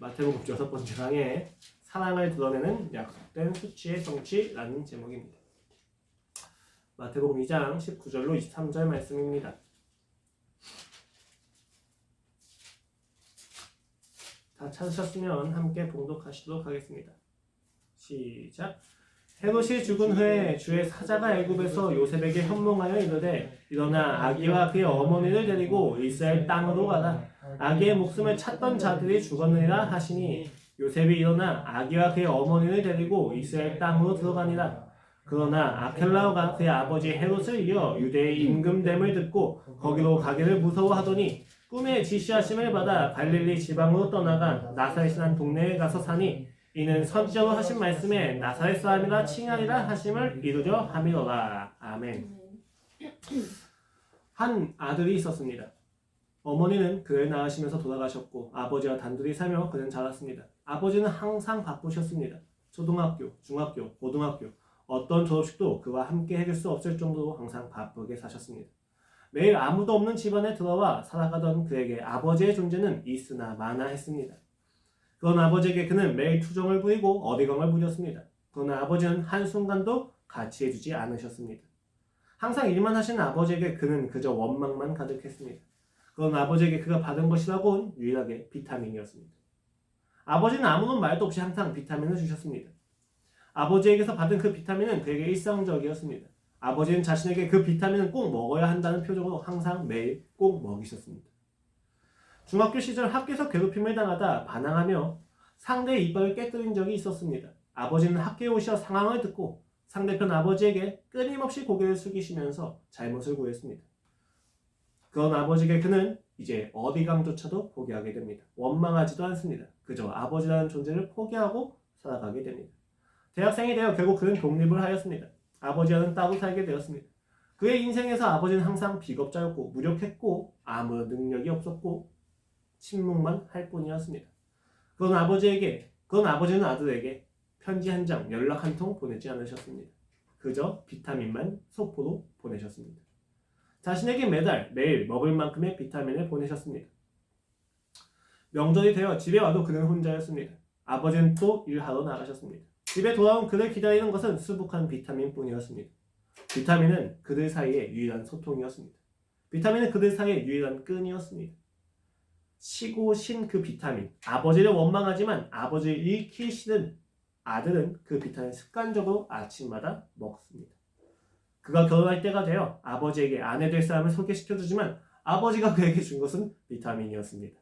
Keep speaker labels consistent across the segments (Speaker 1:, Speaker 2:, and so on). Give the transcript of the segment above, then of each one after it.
Speaker 1: 마태복음 6번째 강의 사랑을 드러내는 약속된 수치의 성취라는 제목입니다. 마태복음 2장 19절로 23절 말씀입니다. 다 찾으셨으면 함께 봉독하시도록 하겠습니다. 시작. 헤롯이 죽은 후에 주의 사자가 애굽에서 요셉에게 현몽하여 이르되 일어나 아기와 그의 어머니를 데리고 이스라엘 땅으로 가라. 아기의 목숨을 찾던 자들이 죽었느니라 하시니 요셉이 일어나 아기와 그의 어머니를 데리고 이스라엘 땅으로 들어가니라. 그러나 아켈라오가 그의 아버지 헤롯을 이어 유대의 임금됨을 듣고 거기로 가기를 무서워하더니 꿈에 지시하심을 받아 갈릴리 지방으로 떠나가 나사렛이라는 동네에 가서 사니 이는 선지자로 하신 말씀에 나사렛 사람이라 칭하리라 하심을 이루려 함이로라. 아멘. 한 아들이 있었습니다. 어머니는 그를 낳으시면서 돌아가셨고 아버지와 단둘이 살며 그는 자랐습니다. 아버지는 항상 바쁘셨습니다. 초등학교, 중학교, 고등학교 어떤 졸업식도 그와 함께 해줄 수 없을 정도로 항상 바쁘게 사셨습니다. 매일 아무도 없는 집안에 들어와 살아가던 그에게 아버지의 존재는 있으나 마나했습니다. 그런 아버지에게 그는 매일 투정을 부리고 어리광을 부렸습니다. 그러나 아버지는 한순간도 같이 해주지 않으셨습니다. 항상 일만 하시는 아버지에게 그는 그저 원망만 가득했습니다. 그런 아버지에게 그가 받은 것이라고는 유일하게 비타민이었습니다. 아버지는 아무런 말도 없이 항상 비타민을 주셨습니다. 아버지에게서 받은 그 비타민은 되게 일상적이었습니다. 아버지는 자신에게 그 비타민은 꼭 먹어야 한다는 표정으로 항상 매일 꼭 먹이셨습니다. 중학교 시절 학교에서 괴롭힘을 당하다 반항하며 상대의 이빨을 깨뜨린 적이 있었습니다. 아버지는 학교에 오셔 상황을 듣고 상대편 아버지에게 끊임없이 고개를 숙이시면서 잘못을 구했습니다. 그런 아버지에게 그는 이제 어디강조차도 포기하게 됩니다. 원망하지도 않습니다. 그저 아버지라는 존재를 포기하고 살아가게 됩니다. 대학생이 되어 결국 그는 독립을 하였습니다. 아버지와는 따로 살게 되었습니다. 그의 인생에서 아버지는 항상 비겁자였고 무력했고 아무 능력이 없었고 침묵만 할 뿐이었습니다. 그런 아버지는 아들에게 편지 한 장, 연락 한 통 보내지 않으셨습니다. 그저 비타민만 소포로 보내셨습니다. 자신에게 매일 먹을 만큼의 비타민을 보내셨습니다. 명절이 되어 집에 와도 그는 혼자였습니다. 아버지는 또 일하러 나가셨습니다. 집에 돌아온 그를 기다리는 것은 수북한 비타민뿐이었습니다. 비타민은 그들 사이의 유일한 소통이었습니다. 비타민은 그들 사이의 유일한 끈이었습니다. 쉬고 쉰 그 비타민, 아버지를 원망하지만 아버지를 잃기 싫은 아들은 그 비타민을 습관적으로 아침마다 먹습니다. 그가 결혼할 때가 되어 아버지에게 아내 될 사람을 소개시켜주지만 아버지가 그에게 준 것은 비타민이었습니다.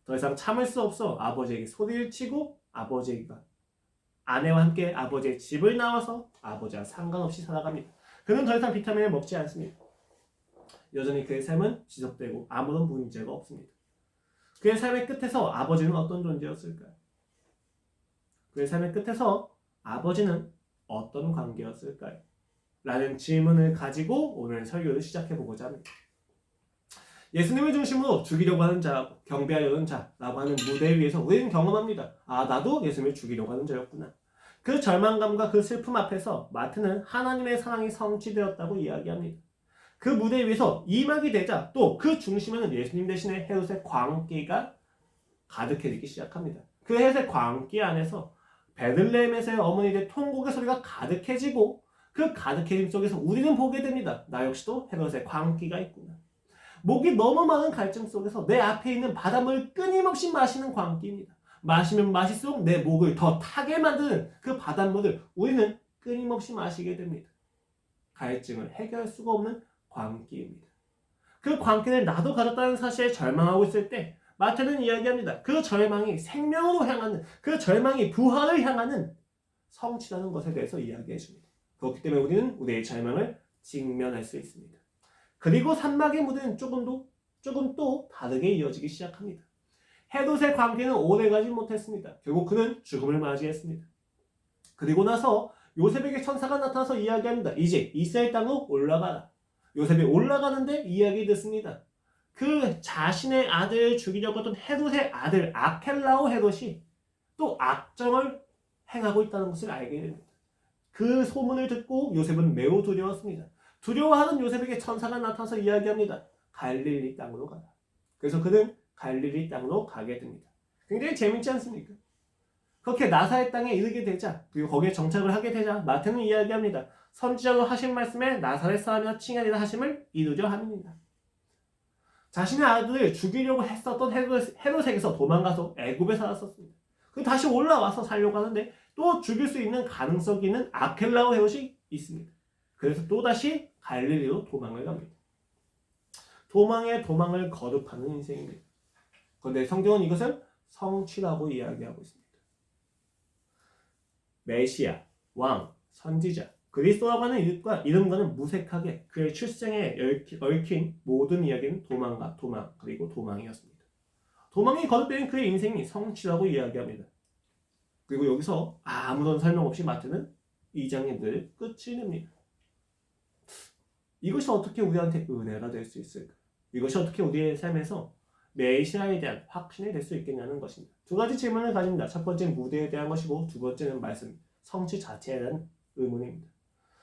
Speaker 1: 더 이상 참을 수 없어 아버지에게 소리를 치고 아버지가 아내와 함께 아버지의 집을 나와서 아버지와 상관없이 살아갑니다. 그는 더 이상 비타민을 먹지 않습니다. 여전히 그의 삶은 지속되고 아무런 문제가 없습니다. 그의 삶의 끝에서 아버지는 어떤 존재였을까요? 그의 삶의 끝에서 아버지는 어떤 관계였을까요? 라는 질문을 가지고 오늘 설교를 시작해보고자 합니다. 예수님을 중심으로 죽이려고 하는 자, 경배하려는 자라고 하는 무대 위에서 우리는 경험합니다. 아, 나도 예수님을 죽이려고 하는 자였구나. 그 절망감과 그 슬픔 앞에서 마태는 하나님의 사랑이 성취되었다고 이야기합니다. 그 무대 위에서 이막이 되자 또 그 중심에는 예수님 대신에 헤롯의 광기가 가득해지기 시작합니다. 그 헤롯의 광기 안에서 베들레헴에서의 어머니들의 통곡의 소리가 가득해지고 그 가득해짐 속에서 우리는 보게 됩니다. 나 역시도 헤롯의 광기가 있구나. 목이 너무 많은 갈증 속에서 내 앞에 있는 바닷물을 끊임없이 마시는 광기입니다. 마시면 마실수록 내 목을 더 타게 만드는 그 바닷물을 우리는 끊임없이 마시게 됩니다. 갈증을 해결할 수가 없는 광기입니다. 그 광기를 나도 가졌다는 사실에 절망하고 있을 때 마태는 이야기합니다. 그 절망이 생명으로 향하는, 그 절망이 부활을 향하는 성취라는 것에 대해서 이야기해 줍니다. 그렇기 때문에 우리는 우리의 절망을 직면할 수 있습니다. 그리고 산막의 무대는 조금 또 다르게 이어지기 시작합니다. 헤롯의 관계는 오래가지 못했습니다. 결국 그는 죽음을 맞이했습니다. 그리고 나서 요셉에게 천사가 나타나서 이야기합니다. 이제 이스라엘 땅으로 올라가라. 요셉이 올라가는데 이야기 듣습니다. 그 자신의 아들을 죽이려고 했던 헤롯의 아들 아켈라오 헤롯이 또 악정을 행하고 있다는 것을 알게 됩니다. 그 소문을 듣고 요셉은 매우 두려웠습니다. 두려워하는 요셉에게 천사가 나타나서 이야기합니다. 갈릴리 땅으로 가라. 그래서 그는 갈릴리 땅으로 가게 됩니다. 굉장히 재밌지 않습니까? 그렇게 나사의 땅에 이르게 되자, 그리고 거기에 정착을 하게 되자 마태는 이야기합니다. 선지자로 하신 말씀에 나사렛 사람이나 칭하리라 하심을 이루려 함이니라. 자신의 아들을 죽이려고 했었던 헤롯에게서 도망가서 애굽에 살았었습니다. 그리고 다시 올라와서 살려고 하는데 또 죽일 수 있는 가능성이 있는 아켈라오 헤롯이 있습니다. 그래서 또다시 갈릴리로 도망을 갑니다. 도망을 거듭하는 인생입니다. 그런데 성경은 이것을 성취라고 이야기하고 있습니다. 메시아, 왕, 선지자, 그리스도라고 하는 이름과는 무색하게 그의 출생에 얽힌 모든 이야기는 도망, 그리고 도망이었습니다. 도망이 거듭된 그의 인생이 성취라고 이야기합니다. 그리고 여기서 아무런 설명 없이 마태는 2장의 무대를 끝이 냅니다. 이것이 어떻게 우리한테 은혜가 될 수 있을까? 이것이 어떻게 우리의 삶에서 메시아에 대한 확신이 될 수 있겠냐는 것입니다. 두 가지 질문을 가집니다. 첫 번째는 무대에 대한 것이고 두 번째는 말씀, 성취 자체에 대한 의문입니다.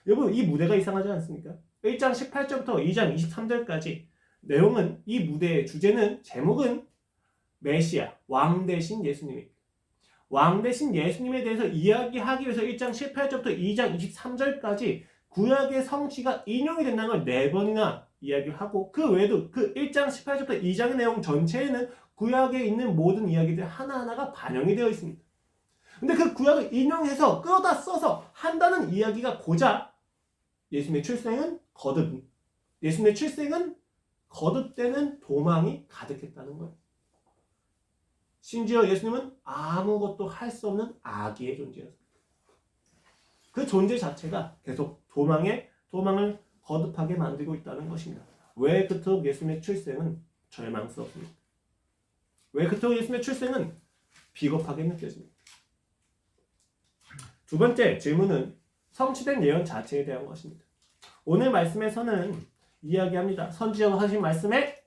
Speaker 1: 여러분, 이 무대가 이상하지 않습니까? 1장 18절부터 2장 23절까지 내용은 이 무대의 주제는 제목은 메시아, 왕 대신 예수님입니다. 왕 대신 예수님에 대해서 이야기하기 위해서 1장 18절부터 2장 23절까지 구약의 성취가 인용이 된다는 걸 4번이나 이야기를 하고 그 외에도 그 1장 18절부터 2장의 내용 전체에는 구약에 있는 모든 이야기들 하나하나가 반영이 되어 있습니다. 근데 그 구약을 인용해서 끌어다 써서 한다는 이야기가 고작 예수님의 출생은 거듭되는 도망이 가득했다는 거예요. 심지어 예수님은 아무것도 할 수 없는 아기의 존재였습니다. 그 존재 자체가 계속 도망을 거듭하게 만들고 있다는 것입니다. 왜 그토록 예수님의 출생은 절망스럽습니까? 왜 그토록 예수님의 출생은 비겁하게 느껴집니까? 두 번째 질문은 성취된 예언 자체에 대한 것입니다. 오늘 말씀에서는 이야기합니다. 선지자로 하신 말씀에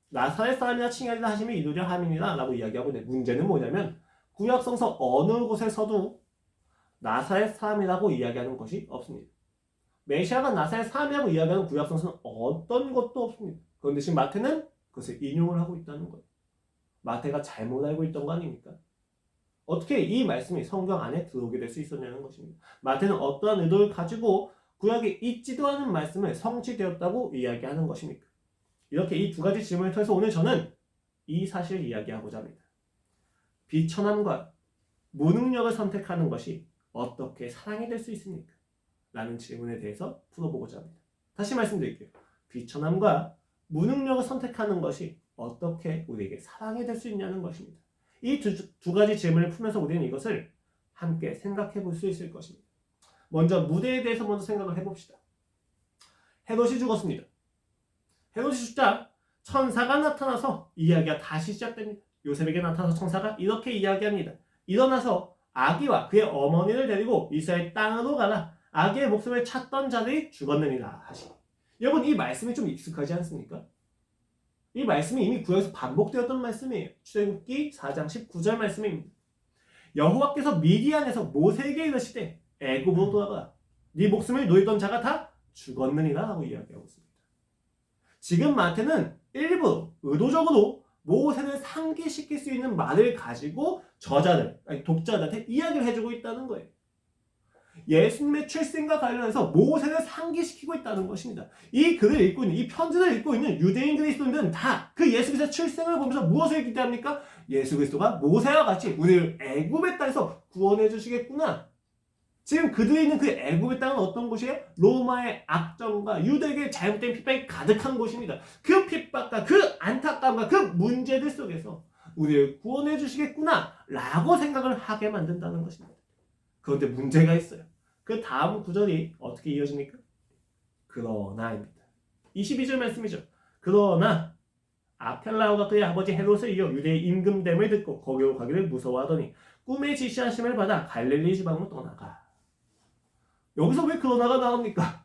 Speaker 1: 나사렛 사람이나 칭하리라 하심이 이루려 함이니라 라고 이야기하고 있는데 문제는 뭐냐면 구약성서 어느 곳에서도 나사렛 사람이라고 이야기하는 것이 없습니다. 메시아가 나사렛 사람이라고 이야기하는 구약성서는 어떤 것도 없습니다. 그런데 지금 마태는 그것을 인용을 하고 있다는 거예요. 마태가 잘못 알고 있던 거 아닙니까? 어떻게 이 말씀이 성경 안에 들어오게 될 수 있었냐는 것입니다. 마태는 어떠한 의도를 가지고 구약에 있지도 않은 말씀을 성취되었다고 이야기하는 것입니까? 이렇게 이 두 가지 질문을 통해서 오늘 저는 이 사실을 이야기하고자 합니다. 비천함과 무능력을 선택하는 것이 어떻게 사랑이 될 수 있습니까? 라는 질문에 대해서 풀어보고자 합니다. 다시 말씀드릴게요. 비천함과 무능력을 선택하는 것이 어떻게 우리에게 사랑이 될 수 있냐는 것입니다. 이 두 가지 질문을 풀면서 우리는 이것을 함께 생각해 볼 수 있을 것입니다. 먼저 무대에 대해서 먼저 생각을 해봅시다. 헤롯이 죽었습니다. 헤롯이 죽자 천사가 나타나서 이야기가 다시 시작됩니다. 요셉에게 나타나서 천사가 이렇게 이야기합니다. 일어나서 아기와 그의 어머니를 데리고 이스라엘 땅으로 가라. 아기의 목숨을 찾던 자들이 죽었느니라 하시니. 여러분, 이 말씀이 좀 익숙하지 않습니까? 이 말씀이 이미 구약에서 반복되었던 말씀이에요. 출애굽기 4장 19절 말씀입니다. 여호와께서 미디안에서 모세에게 이르시되 애굽으로 돌아가라. 네 목숨을 놓이던 자가 다 죽었느니라 하고 이야기하고 있습니다. 지금 마태는 일부 의도적으로 모세를 상기시킬 수 있는 말을 가지고 독자들한테 이야기를 해주고 있다는 거예요. 예수님의 출생과 관련해서 모세를 상기시키고 있다는 것입니다. 이 글을 읽고 있는, 이 편지를 읽고 있는 유대인 그리스도인들은 다 그 예수 그리스도의 출생을 보면서 무엇을 기대합니까? 예수 그리스도가 모세와 같이 우리를 애굽의 땅에서 구원해 주시겠구나. 지금 그들이 있는 그 애굽의 땅은 어떤 곳이에요? 로마의 악정과 유대계의 잘못된 핍박이 가득한 곳입니다. 그 핍박과 그 안타까움과 그 문제들 속에서 우리를 구원해 주시겠구나 라고 생각을 하게 만든다는 것입니다. 그런데 문제가 있어요. 그 다음 구절이 어떻게 이어집니까? 그러나입니다. 22절 말씀이죠. 그러나 아켈라오가 그의 아버지 헤롯을 이어 유대의 임금됨을 듣고 거기로 가기를 무서워하더니 꿈의 지시하심을 받아 갈릴리 지방으로 떠나가. 여기서 왜 그러나가 나옵니까?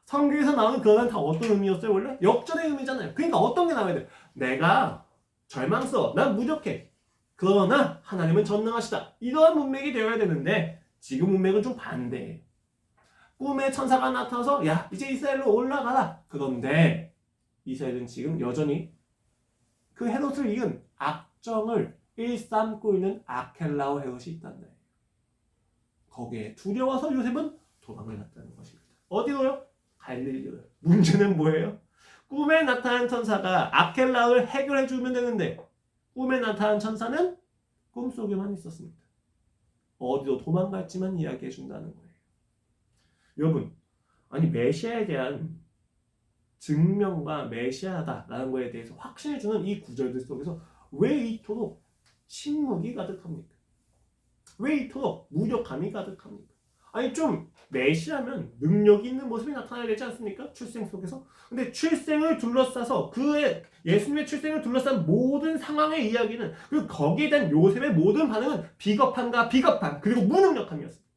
Speaker 1: 성경에서 나오는 그러나는 다 어떤 의미였어요 원래? 역전의 의미잖아요. 그러니까 어떤 게 나와야 돼요? 내가 절망스러워. 난 무력해. 그러나 하나님은 전능하시다. 이러한 문맥이 되어야 되는데 지금 문맥은 좀 반대예요. 꿈에 천사가 나타나서 야 이제 이스라엘로 올라가라. 그런데 이스라엘은 지금 여전히 그 헤롯을 이은 악정을 일삼고 있는 아켈라오 헤롯이 있단 말이에요. 거기에 두려워서 요셉은 도망을 갔다는 것입니다. 어디로요? 갈릴리로요. 문제는 뭐예요? 꿈에 나타난 천사가 아켈라오를 해결해 주면 되는데 꿈에 나타난 천사는 꿈속에만 있었습니다. 어디로 도망갈지만 이야기해 준다는 거예요. 여러분, 아니 메시아에 대한 증명과 메시아다라는 거에 대해서 확신해 주는 이 구절들 속에서 왜 이토록 침묵이 가득합니까? 왜 이토록 무력감이 가득합니까? 아니 좀 메시아면 능력이 있는 모습이 나타나야 되지 않습니까? 출생 속에서. 근데 출생을 둘러싸서 그의 예수님의 출생을 둘러싼 모든 상황의 이야기는 그리고 거기에 대한 요셉의 모든 반응은 비겁함과 비겁함 그리고 무능력함이었습니다.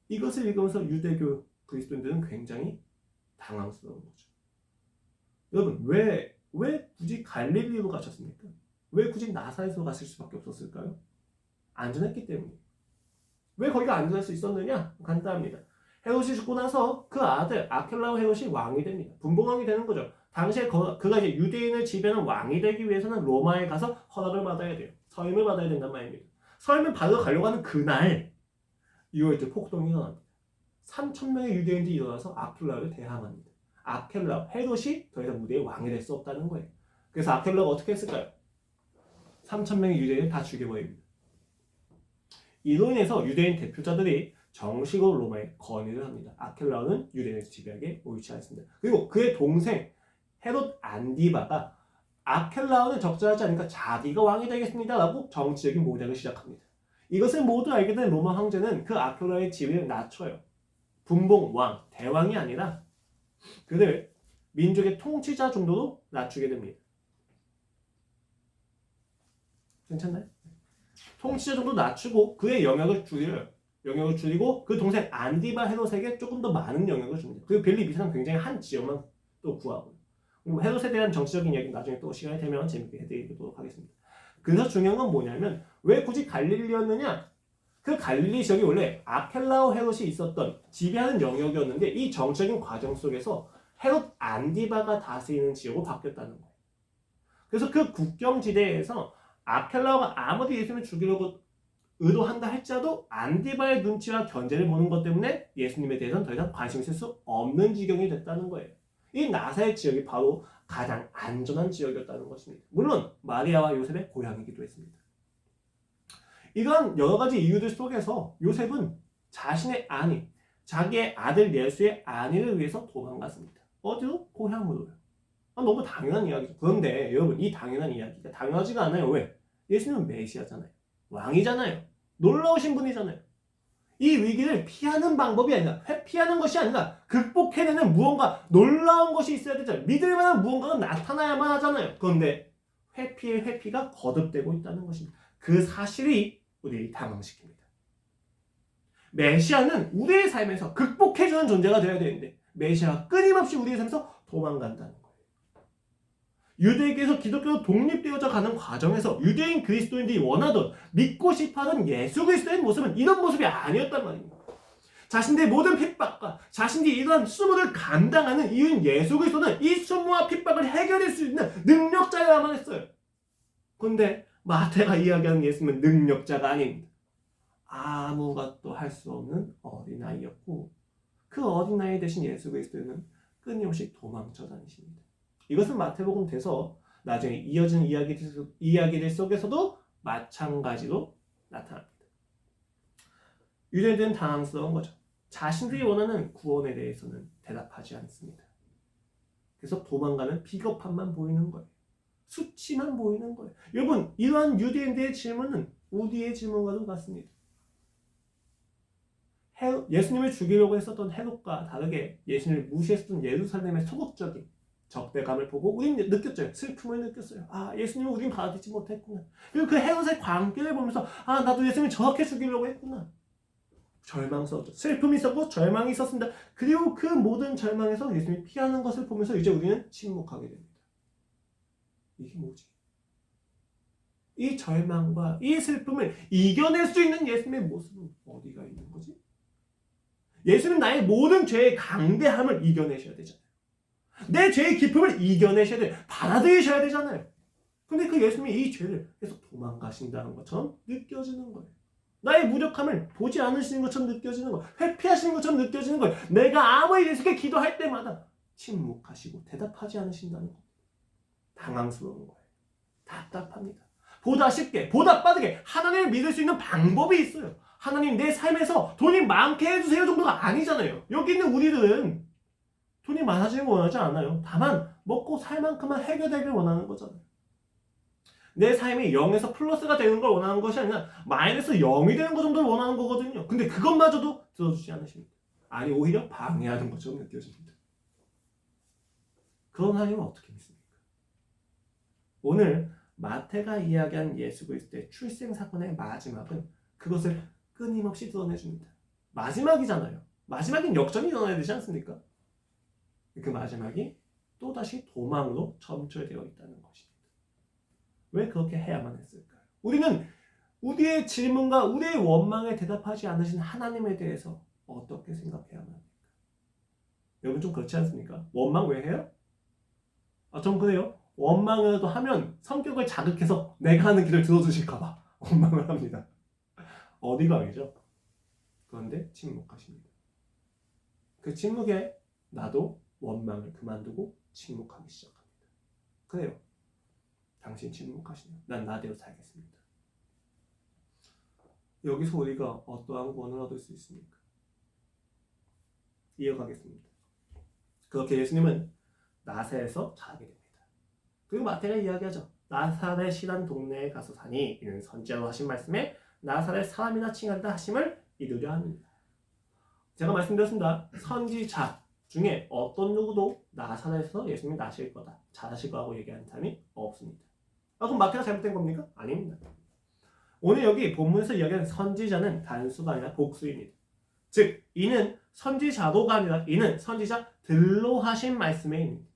Speaker 1: 이것을 읽으면서 유대교 그리스도인들은 굉장히 당황스러운 거죠. 여러분 왜 굳이 갈릴리로 가셨습니까? 왜 굳이 나사렛으로 갔을 수밖에 없었을까요? 안전했기 때문이에요. 왜 거기가 안전할 수 있었느냐? 간단합니다. 헤롯이 죽고 나서 그 아들 아켈라오 헤롯이 왕이 됩니다. 분봉왕이 되는 거죠. 당시에 그가 이제 유대인을 지배하는 왕이 되기 위해서는 로마에 가서 허락을 받아야 돼요. 서임을 받아야 된단 말입니다. 서임을 받으러 가려고 하는 그날 이후에 이제 폭동이 일어납니다. 3,000명의 유대인들이 일어나서 아켈라오를 대항합니다. 아켈라오 헤롯이 더 이상 무대의 왕이 될 수 없다는 거예요. 그래서 아켈라오가 어떻게 했을까요? 3,000명의 유대인을 다 죽여버립니다. 이로 인해서 유대인 대표자들이 정식으로 로마에 건의를 합니다. 아켈라오는 유대인을 지배하게 옳지 않습니다. 그리고 그의 동생 헤롯 안디바가 아켈라오는 적절하지 않으니까 자기가 왕이 되겠습니다 라고 정치적인 모략을 시작합니다. 이것을 모두 알게 된 로마 황제는 그 아켈라오의 지위를 낮춰요. 분봉 왕, 대왕이 아니라 그를 민족의 통치자 정도로 낮추게 됩니다. 괜찮나요? 통치자 정도 낮추고 그의 영역을 줄여요. 영역을 줄이고 그 동생 안디바 헤롯에게 조금 더 많은 영역을 줍니다. 그리고 벨리 미사는 굉장히 한 지역만 또 구하고요. 그리고 헤롯에 대한 정치적인 이야기는 나중에 또 시간이 되면 재밌게 해드리도록 하겠습니다. 그래서 중요한 건 뭐냐면 왜 굳이 갈릴리였느냐? 그 갈릴리 지역이 원래 아켈라오 헤롯이 있었던 지배하는 영역이었는데 이 정치적인 과정 속에서 헤롯 안디바가 다스리는 지역으로 바뀌었다는 거예요. 그래서 그 국경지대에서 아켈라오가 아무리 예수님을 죽이려고 의도한다 할지라도 안디바의 눈치와 견제를 보는 것 때문에 예수님에 대해서는 더 이상 관심이 있을 수 없는 지경이 됐다는 거예요. 이 나사렛 지역이 바로 가장 안전한 지역이었다는 것입니다. 물론 마리아와 요셉의 고향이기도 했습니다. 이러한 여러 가지 이유들 속에서 요셉은 자신의 아내, 자기의 아들 예수의 아내를 위해서 도망갔습니다. 어디로? 고향으로요. 너무 당연한 이야기죠. 그런데 여러분 이 당연한 이야기가 당연하지가 않아요. 왜? 예수님은 메시아잖아요. 왕이잖아요. 놀라우신 분이잖아요. 이 위기를 피하는 방법이 아니라 회피하는 것이 아니라 극복해내는 무언가 놀라운 것이 있어야 되잖아요. 믿을 만한 무언가가 나타나야만 하잖아요. 그런데 회피의 회피가 거듭되고 있다는 것입니다. 그 사실이 우리를 당황시킵니다. 메시아는 우리의 삶에서 극복해주는 존재가 되어야 되는데 메시아가 끊임없이 우리의 삶에서 도망간다는 거예요. 유대교에서 기독교로 독립되어져 가는 과정에서 유대인 그리스도인들이 원하던 믿고 싶어하던 예수 그리스도의 모습은 이런 모습이 아니었단 말입니다. 자신들의 모든 핍박과 자신들이 이러한 수모를 감당하는 이유인 예수 그리스도는 이 수모와 핍박을 해결할 수 있는 능력자여야만 했어요. 그런데 마태가 이야기하는 예수님은 능력자가 아닙니다. 아무것도 할 수 없는 어린아이였고 그 어린아이 대신 예수 그리스도는 끊임없이 도망쳐 다니십니다. 이것은 마태복음 돼서 나중에 이어지는 이야기들 속에서도 마찬가지로 나타납니다. 유대인들은 당황스러운 거죠. 자신들이 원하는 구원에 대해서는 대답하지 않습니다. 그래서 도망가는 비겁함만 보이는 거예요. 수치만 보이는 거예요. 여러분 이러한 유대인들의 질문은 우리의 질문과도 같습니다. 예수님을 죽이려고 했었던 헤롯과 다르게 예수님을 무시했었던 예루살렘의 소극적인 적대감을 보고 우리는 느꼈죠. 슬픔을 느꼈어요. 예수님을 우리는 받아들이지 못했구나. 그리고 그 헤롯의 광기를 보면서 나도 예수님을 저렇게 죽이려고 했구나. 절망스럽죠. 슬픔이 있었고 절망이 있었습니다. 그리고 그 모든 절망에서 예수님이 피하는 것을 보면서 이제 우리는 침묵하게 됩니다. 이게 뭐지? 이 절망과 이 슬픔을 이겨낼 수 있는 예수님의 모습은 어디가 있는 거지? 예수님은 나의 모든 죄의 강대함을 이겨내셔야 되잖아요. 내 죄의 기쁨을 이겨내셔야 돼요. 받아들이셔야 되잖아요. 근데 그 예수님이 이 죄를 계속 도망가신다는 것처럼 느껴지는 거예요. 나의 무력함을 보지 않으시는 것처럼 느껴지는 거예요. 회피하시는 것처럼 느껴지는 거예요. 내가 아무리 예수께 기도할 때마다 침묵하시고 대답하지 않으신다는 거예요. 당황스러운 거예요. 답답합니다. 보다 쉽게, 보다 빠르게 하나님을 믿을 수 있는 방법이 있어요. 하나님 내 삶에서 돈이 많게 해주세요 정도가 아니잖아요. 여기 있는 우리들은 돈이 많아지는 거 원하지 않아요. 다만 먹고 살 만큼만 해결되길 원하는 거잖아요. 내 삶이 0에서 플러스가 되는 걸 원하는 것이 아니라 마이너스 0이 되는 것 정도를 원하는 거거든요. 근데 그것마저도 들어주지 않으십니다. 아니 오히려 방해하는 것처럼 느껴집니다. 그런 하나님은 어떻게 믿습니까? 오늘 마태가 이야기한 예수 그리스도의 출생 사건의 마지막은 그것을 끊임없이 드러내줍니다. 마지막이잖아요. 마지막엔 역전이 일어나야 되지 않습니까? 그 마지막이 또다시 도망으로 점철되어 있다는 것입니다. 왜 그렇게 해야만 했을까요? 우리는 우리의 질문과 우리의 원망에 대답하지 않으신 하나님에 대해서 어떻게 생각해야만 합니까? 여러분 좀 그렇지 않습니까? 원망 왜 해요? 전 그래요. 원망이라도 하면 성격을 자극해서 내가 하는 길을 들어주실까봐 원망을 합니다. 어디가 아니죠? 그런데 침묵하십니다. 그 침묵에 나도 원망을 그만두고 침묵하기 시작합니다. 그래요. 당신 침묵하시면 난 나대로 살겠습니다. 여기서 우리가 어떠한 구원을 얻을 수 있습니까? 이어가겠습니다. 그렇게 예수님은 나사렛에서 자라게 됩니다. 그리고 마태가 이야기하죠. 나사렛이란 동네에 가서 사니 이는 선지자로 하신 말씀에 나사렛 사람이나 칭한다 하심을 이루려 합니다. 제가 말씀드렸습니다. 선지자 중에 어떤 누구도 나사렛에서 예수님이 나실 거다, 잘하실 거라고 얘기하는 사람이 없습니다. 그럼 마태가 잘못된 겁니까? 아닙니다. 오늘 여기 본문에서 이야기하는 선지자는 단수가 아니라 복수입니다. 즉 이는 선지자로가 아니라 이는 선지자들로 하신 말씀입니다.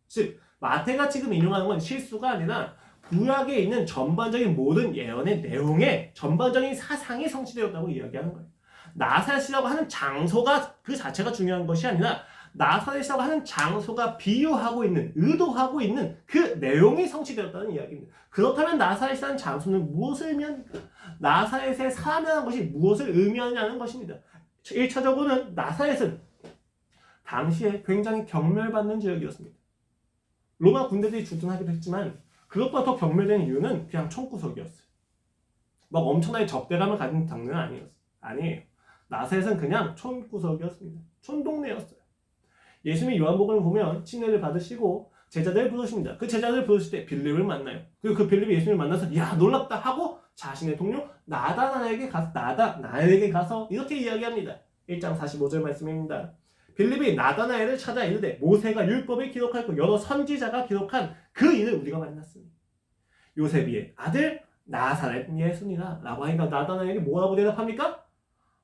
Speaker 1: 즉 마태가 지금 인용하는 건 실수가 아니라 구약에 있는 전반적인 모든 예언의 내용에 전반적인 사상이 성취되었다고 이야기하는 거예요. 나사렛이라고 하는 장소가 그 자체가 중요한 것이 아니라 나사렛이라고 하는 장소가 비유하고 있는, 의도하고 있는 그 내용이 성취되었다는 이야기입니다. 그렇다면 나사렛이라는 장소는 무엇을 의미합니까? 나사렛의 사람이라는 것이 무엇을 의미하냐는 것입니다. 1차적으로는 나사렛은 당시에 굉장히 경멸받는 지역이었습니다. 로마 군대들이 주둔하기도 했지만 그것보다 더 경멸된 이유는 그냥 총구석이었어요. 막 엄청나게 적대감을 가진 장르는 아니에요. 나사렛은 그냥 촌구석이었습니다. 촌동네였어요. 예수님이 요한복음을 보면 침례를 받으시고 제자들을 부르십니다. 그 제자들을 부르실 때 빌립을 만나요. 그리고 그 빌립이 예수님을 만나서 야 놀랍다 하고 자신의 동료 나다나엘에게 가서 이렇게 이야기합니다. 1장 45절 말씀입니다. 빌립이 나다나엘을 찾아 이르되 모세가 율법을 기록하였고 여러 선지자가 기록한 그 일을 우리가 만났으니 요셉이의 아들 나사렛 예수니라 라고 하니까 나다나엘이 뭐라고 대답합니까?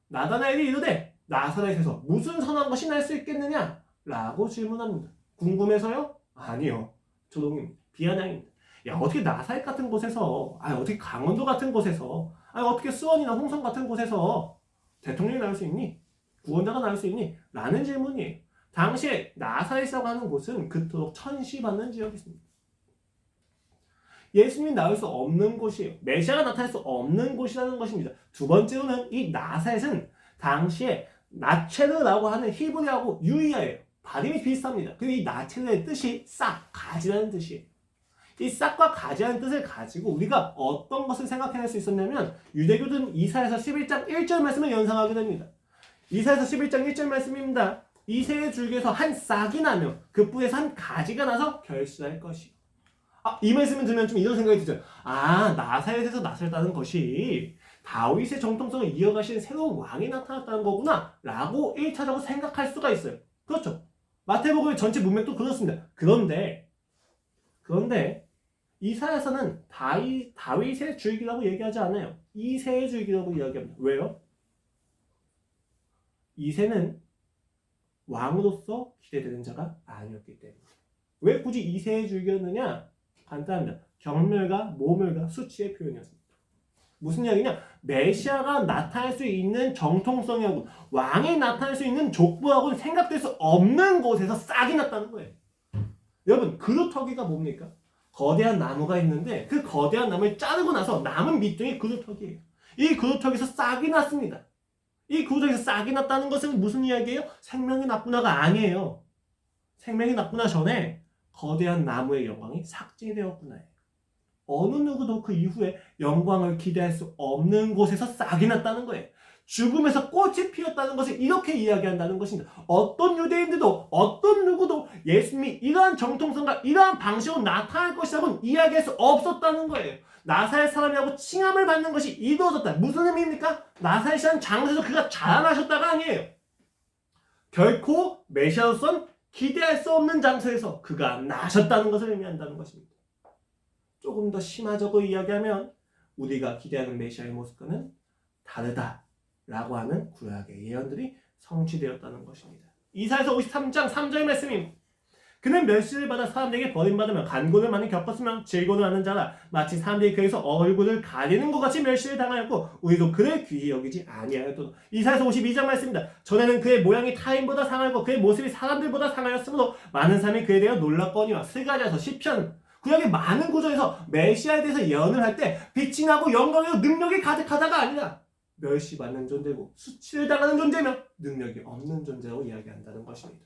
Speaker 1: 나다나엘이 이르되 나사렛에서 무슨 선한 것이 날 수 있겠느냐? 라고 질문합니다. 궁금해서요? 아니요. 조동입니다. 비아냥입니다. 야 어떻게 나사렛 같은 곳에서 어떻게 강원도 같은 곳에서 어떻게 수원이나 홍성 같은 곳에서 대통령이 나올 수 있니? 구원자가 나올 수 있니? 라는 질문이에요. 당시에 나사렛이라고 하는 곳은 그토록 천시받는 지역이었습니다. 예수님이 나올 수 없는 곳이에요. 메시아가 나타날 수 없는 곳이라는 것입니다. 두 번째로는 이 나사렛은 당시에 나체르라고 하는 히브리하고 유의어예요. 발음이 비슷합니다. 그리고 이 나체르의 뜻이 싹, 가지라는 뜻이에요. 이 싹과 가지라는 뜻을 가지고 우리가 어떤 것을 생각해낼 수 있었냐면 유대교들은 이사야서 11장 1절 말씀을 연상하게 됩니다. 이사야서 11장 1절 말씀입니다. 이새의 줄기에서 한 싹이 나며 그 뿌리에서 한 가지가 나서 결실할 것이요. 이 말씀을 들으면 좀 이런 생각이 들죠. 나사렛에서 나섰다는 것이 다윗의 정통성을 이어가신 새로운 왕이 나타났다는 거구나 라고 1차적으로 생각할 수가 있어요. 그렇죠. 마태복음의 전체 문맥도 그렇습니다. 그런데 이사야서는 다윗의 줄기라고 얘기하지 않아요. 이새의 줄기라고 이야기합니다. 왜요? 이새는 왕으로서 기대되는 자가 아니었기 때문에. 왜 굳이 이새의 줄기였느냐? 간단합니다. 경멸과 모멸과 수치의 표현이었습니다. 무슨 이야기냐? 메시아가 나타날 수 있는 정통성이하고 왕이 나타날 수 있는 족보하고는 생각될 수 없는 곳에서 싹이 났다는 거예요. 여러분 그루터기가 뭡니까? 거대한 나무가 있는데 그 거대한 나무를 자르고 나서 남은 밑둥이 그루터기예요. 이 그루터기에서 싹이 났습니다. 이 그루터기에서 싹이 났다는 것은 무슨 이야기예요? 생명이 났구나가 아니에요. 생명이 났구나 전에 거대한 나무의 영광이 삭제되었구나예요. 어느 누구도 그 이후에 영광을 기대할 수 없는 곳에서 싹이 났다는 거예요. 죽음에서 꽃이 피었다는 것을 이렇게 이야기한다는 것입니다. 어떤 유대인들도 어떤 누구도 예수님이 이러한 정통성과 이러한 방식으로 나타날 것이라고는 이야기할 수 없었다는 거예요. 나사렛 사람이라고 칭함을 받는 것이 이루어졌다. 무슨 의미입니까? 나사렛이라는 장소에서 그가 자라나셨다가 아니에요. 결코 메시아로서는 기대할 수 없는 장소에서 그가 나셨다는 것을 의미한다는 것입니다. 조금 더 심화적으로 이야기하면 우리가 기대하는 메시아의 모습과는 다르다라고 하는 구약의 예언들이 성취되었다는 것입니다. 이사야서 53장 3절 말씀입니다. 그는 멸시를 받아 사람들에게 버림받으며 간고를 많이 겪었으며 질고를 하는 자라 마치 사람들이 그에서 얼굴을 가리는 것 같이 멸시를 당하였고 우리도 그를 귀히 여기지 아니하였도다. 이사야서 52장 말씀입니다. 전에는 그의 모양이 타인보다 상하고 그의 모습이 사람들보다 상하였으므로 많은 사람이 그에 대하여 놀랐거니와 스가랴서 시편 구약의 많은 구절에서 메시아에 대해서 예언을 할 때 빛이 나고 영광이고 능력이 가득하다가 아니라 멸시받는 존재고 수치를 당하는 존재며 능력이 없는 존재라고 이야기한다는 것입니다.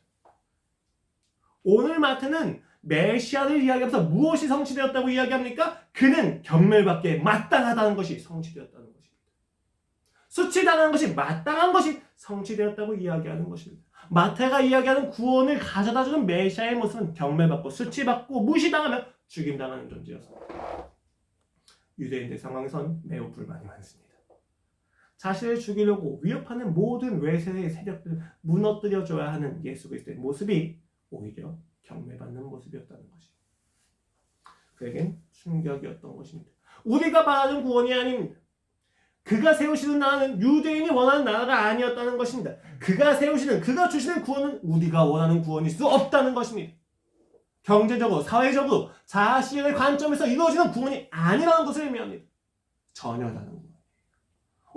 Speaker 1: 오늘 마태는 메시아를 이야기하면서 무엇이 성취되었다고 이야기합니까? 그는 경멸받기에 마땅하다는 것이 성취되었다는 것입니다. 수치당하는 것이 마땅한 것이 성취되었다고 이야기하는 것입니다. 마태가 이야기하는 구원을 가져다주는 메시아의 모습은 경멸받고 수치받고 무시당하며 죽임당하는 존재였습니다. 유대인들 상황에선 매우 불만이 많습니다. 자신을 죽이려고 위협하는 모든 외세의 세력들을 무너뜨려줘야 하는 예수 그리스도의 모습이 오히려 경멸받는 모습이었다는 것입니다. 그에겐 충격이었던 것입니다. 우리가 바라는 구원이 아닙니다. 그가 세우시는 나라는 유대인이 원하는 나라가 아니었다는 것입니다. 그가 주시는 구원은 우리가 원하는 구원일 수 없다는 것입니다. 경제적으로, 사회적으로, 자신의 관점에서 이루어지는 구원이 아니라는 것을 의미합니다. 전혀 다른 구원.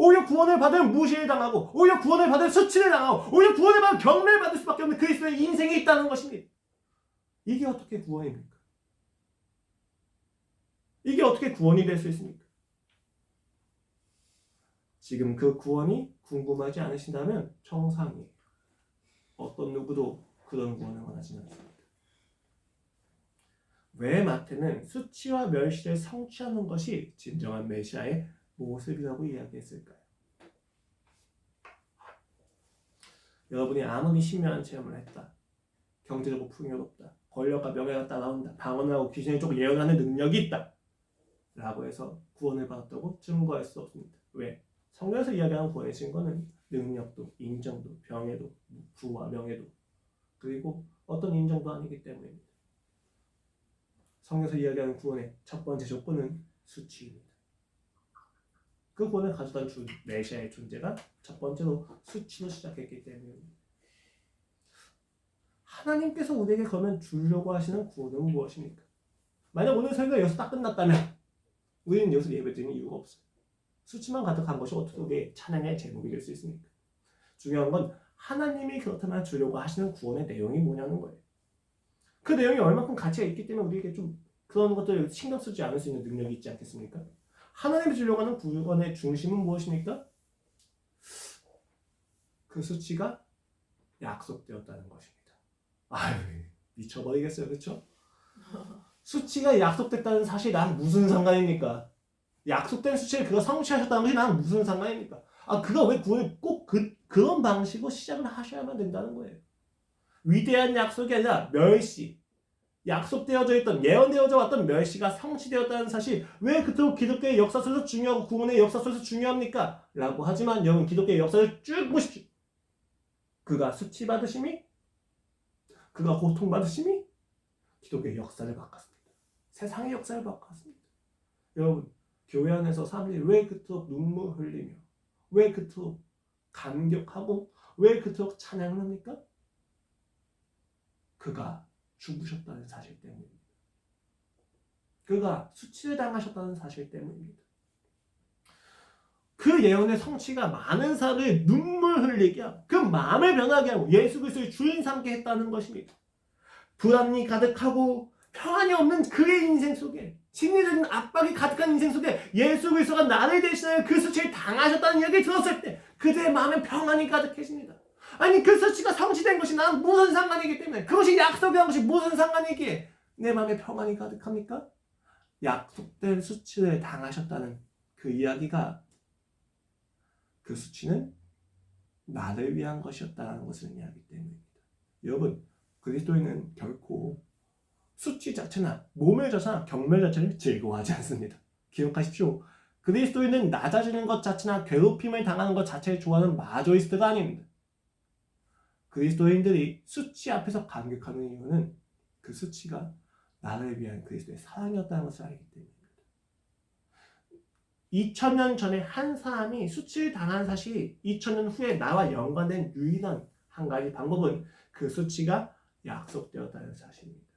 Speaker 1: 오히려 구원을 받으면 무시를 당하고 오히려 구원을 받으면 수치를 당하고 오히려 구원을 받으면 경멸을 받을 수밖에 없는 그리스도의 인생이 있다는 것입니다. 이게 어떻게 구원입니까? 이게 어떻게 구원이 될 수 있습니까? 지금 그 구원이 궁금하지 않으신다면 정상이에요. 어떤 누구도 그런 구원을 원하지는 않습니다. 왜 마태는 수치와 멸시를 성취하는 것이 진정한 메시아의 모습이라고 이야기했을까요? 여러분이 아무리 신묘한 체험을 했다, 경제적으로 풍요롭다, 권력과 명예가 따라온다, 방언을 하고 귀신의 쪽을 예언하는 능력이 있다 라고 해서 구원을 받았다고 증거할 수 없습니다. 왜? 성경에서 이야기하는 구원의 증거는 능력도, 인정도, 병에도, 부와 명예도 그리고 어떤 인정도 아니기 때문입니다. 성경에서 이야기하는 구원의 첫 번째 조건은 수치입니다. 그 구원을 가져다 준 메시아의 존재가 첫 번째로 수치로 시작했기 때문입니다. 하나님께서 우리에게 그러면 주려고 하시는 구원은 무엇입니까? 만약 오늘 설교가 여기서 딱 끝났다면 우리는 여기서 예배드리는 이유가 없어요. 수치만 가득한 것이 어떻게 우리의 찬양의 제목이 될 수 있습니까? 중요한 건 하나님이 그렇다면 주려고 하시는 구원의 내용이 뭐냐는 거예요. 그 내용이 얼마큼 가치가 있기 때문에 우리에게 좀 그런 것들을 신경 쓰지 않을 수 있는 능력이 있지 않겠습니까? 하나님이 주려고 하는 구원의 중심은 무엇입니까? 그 수치가 약속되었다는 것입니다. 아유, 미쳐버리겠어요. 그렇죠? 수치가 약속됐다는 사실이 난 무슨 상관입니까? 약속된 수치를 그가 성취하셨다는 것이 나는 무슨 상관입니까? 그가 왜 구원을 꼭 그런 방식으로 시작을 하셔야만 된다는 거예요. 위대한 약속이 아니라 멸시, 약속되어져 있던, 예언되어져 왔던 멸시가 성취되었다는 사실, 왜 그토록 기독교의 역사 속에서 중요하고 구원의 역사 속에서 중요합니까? 라고 하지만 여러분 기독교의 역사를 쭉 보십시오. 그가 수치받으심이, 그가 고통받으심이 기독교의 역사를 바꿨습니다. 세상의 역사를 바꿨습니다. 여러분, 교회 안에서 사람들이 왜 그토록 눈물 흘리며, 왜 그토록 감격하고, 왜 그토록 찬양을 합니까? 그가 죽으셨다는 사실 때문입니다. 그가 수치를 당하셨다는 사실 때문입니다. 그 예언의 성취가 많은 사람들의 눈물 흘리게 하고 그 마음을 변하게 하고 예수 그리스도의 주인 삼게 했다는 것입니다. 불안이 가득하고 평안이 없는 그의 인생 속에, 심리적인 압박이 가득한 인생 속에 예수 그리스도가 나를 대신하여 그 수치를 당하셨다는 이야기를 들었을 때 그들의 마음에 평안이 가득해집니다. 아니 그 수치가 성취된 것이 나랑 무슨 상관이기 때문에, 그것이 약속이란 것이 무슨 상관이기에 내 마음에 평안이 가득합니까? 약속된 수치를 당하셨다는 그 이야기가, 그 수치는 나를 위한 것이었다는 것을 이야기하기 때문입니다. 여러분, 그리스도인은 결코 수치 자체나 모멸 자체나 경멸 자체를 즐거워하지 않습니다. 기억하십시오. 그리스도인은 낮아지는 것 자체나 괴롭힘을 당하는 것 자체를 좋아하는 마조이스트가 아닙니다. 그리스도인들이 수치 앞에서 감격하는 이유는 그 수치가 나를 위한 그리스도의 사랑이었다는 것을 알기 때문입니다. 2000년 전에 한 사람이 수치를 당한 사실이 2000년 후에 나와 연관된 유일한 한 가지 방법은 그 수치가 약속되었다는 사실입니다.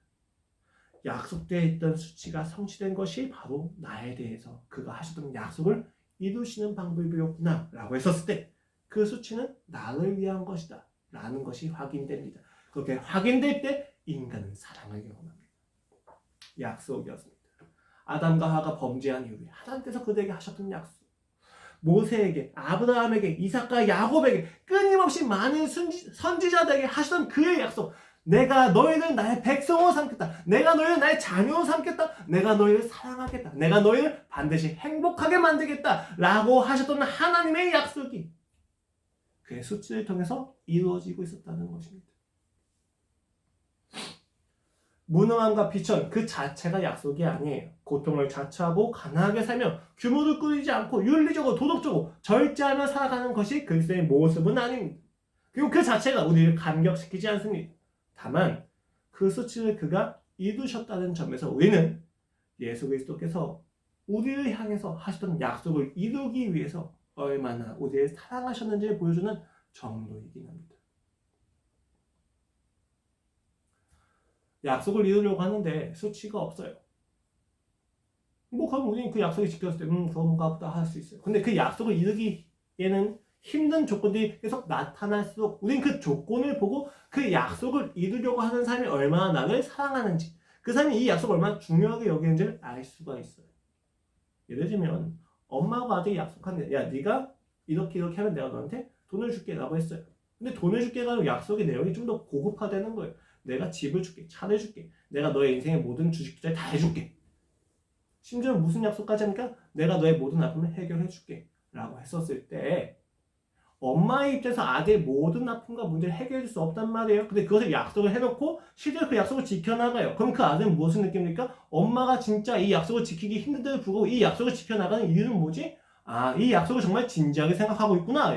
Speaker 1: 약속되어 있던 수치가 성취된 것이 바로 나에 대해서 그가 하셨던 약속을 이루시는 방법이었구나 라고 했었을 때 그 수치는 나를 위한 것이다 라는 것이 확인됩니다. 그렇게 확인될 때 인간은 사랑을 경험합니다. 약속이었습니다. 아담과 하와가 범죄한 이후에 하나님께서 그들에게 하셨던 약속, 모세에게, 아브라함에게, 이삭과 야곱에게, 끊임없이 많은 선지자들에게 하셨던 그의 약속, 내가 너희를 나의 백성으로 삼겠다, 내가 너희를 나의 자녀로 삼겠다, 내가 너희를 사랑하겠다, 내가 너희를 반드시 행복하게 만들겠다 라고 하셨던 하나님의 약속이 그의 수치를 통해서 이루어지고 있었다는 것입니다. 무능함과 비천 그 자체가 약속이 아니에요. 고통을 자처하고 가난하게 살며 규모를 꾸리지 않고 윤리적으로 도덕적으로 절제하며 살아가는 것이 그리스도의 모습은 아닙니다. 그리고 그 자체가 우리를 감격시키지 않습니다. 다만 그 수치를 그가 이루셨다는 점에서 우리는 예수 그리스도께서 우리를 향해서 하셨던 약속을 이루기 위해서 얼마나 우리를 사랑하셨는지를 보여주는 정도이긴 합니다. 약속을 이루려고 하는데 수치가 없어요. 그럼 우리는 그 약속을 지켰을 때 그런가 보다 할 수 있어요. 근데 그 약속을 이루기에는 힘든 조건들이 계속 나타날수록 우리는 그 조건을 보고 그 약속을 이루려고 하는 사람이 얼마나 나를 사랑하는지, 그 사람이 이 약속을 얼마나 중요하게 여기는지를 알 수가 있어요. 예를 들면 엄마가 아들이 약속한데, 야 네가 이렇게 하면 내가 너한테 돈을 줄게 라고 했어요. 근데 돈을 줄게 라는 약속의 내용이 좀 더 고급화되는 거예요. 내가 집을 줄게, 차를 줄게, 내가 너의 인생의 모든 주식 투자를 다 해줄게, 심지어 무슨 약속까지 하니까 내가 너의 모든 아픔을 해결해 줄게 라고 했었을 때 엄마의 입장에서 아들의 모든 아픔과 문제를 해결해 줄 수 없단 말이에요. 근데 그것을 약속을 해놓고 실제로 그 약속을 지켜나가요. 그럼 그 아들은 무엇을 느낍니까? 엄마가 진짜 이 약속을 지키기 힘든데도 불구하고 이 약속을 지켜나가는 이유는 뭐지? 이 약속을 정말 진지하게 생각하고 있구나.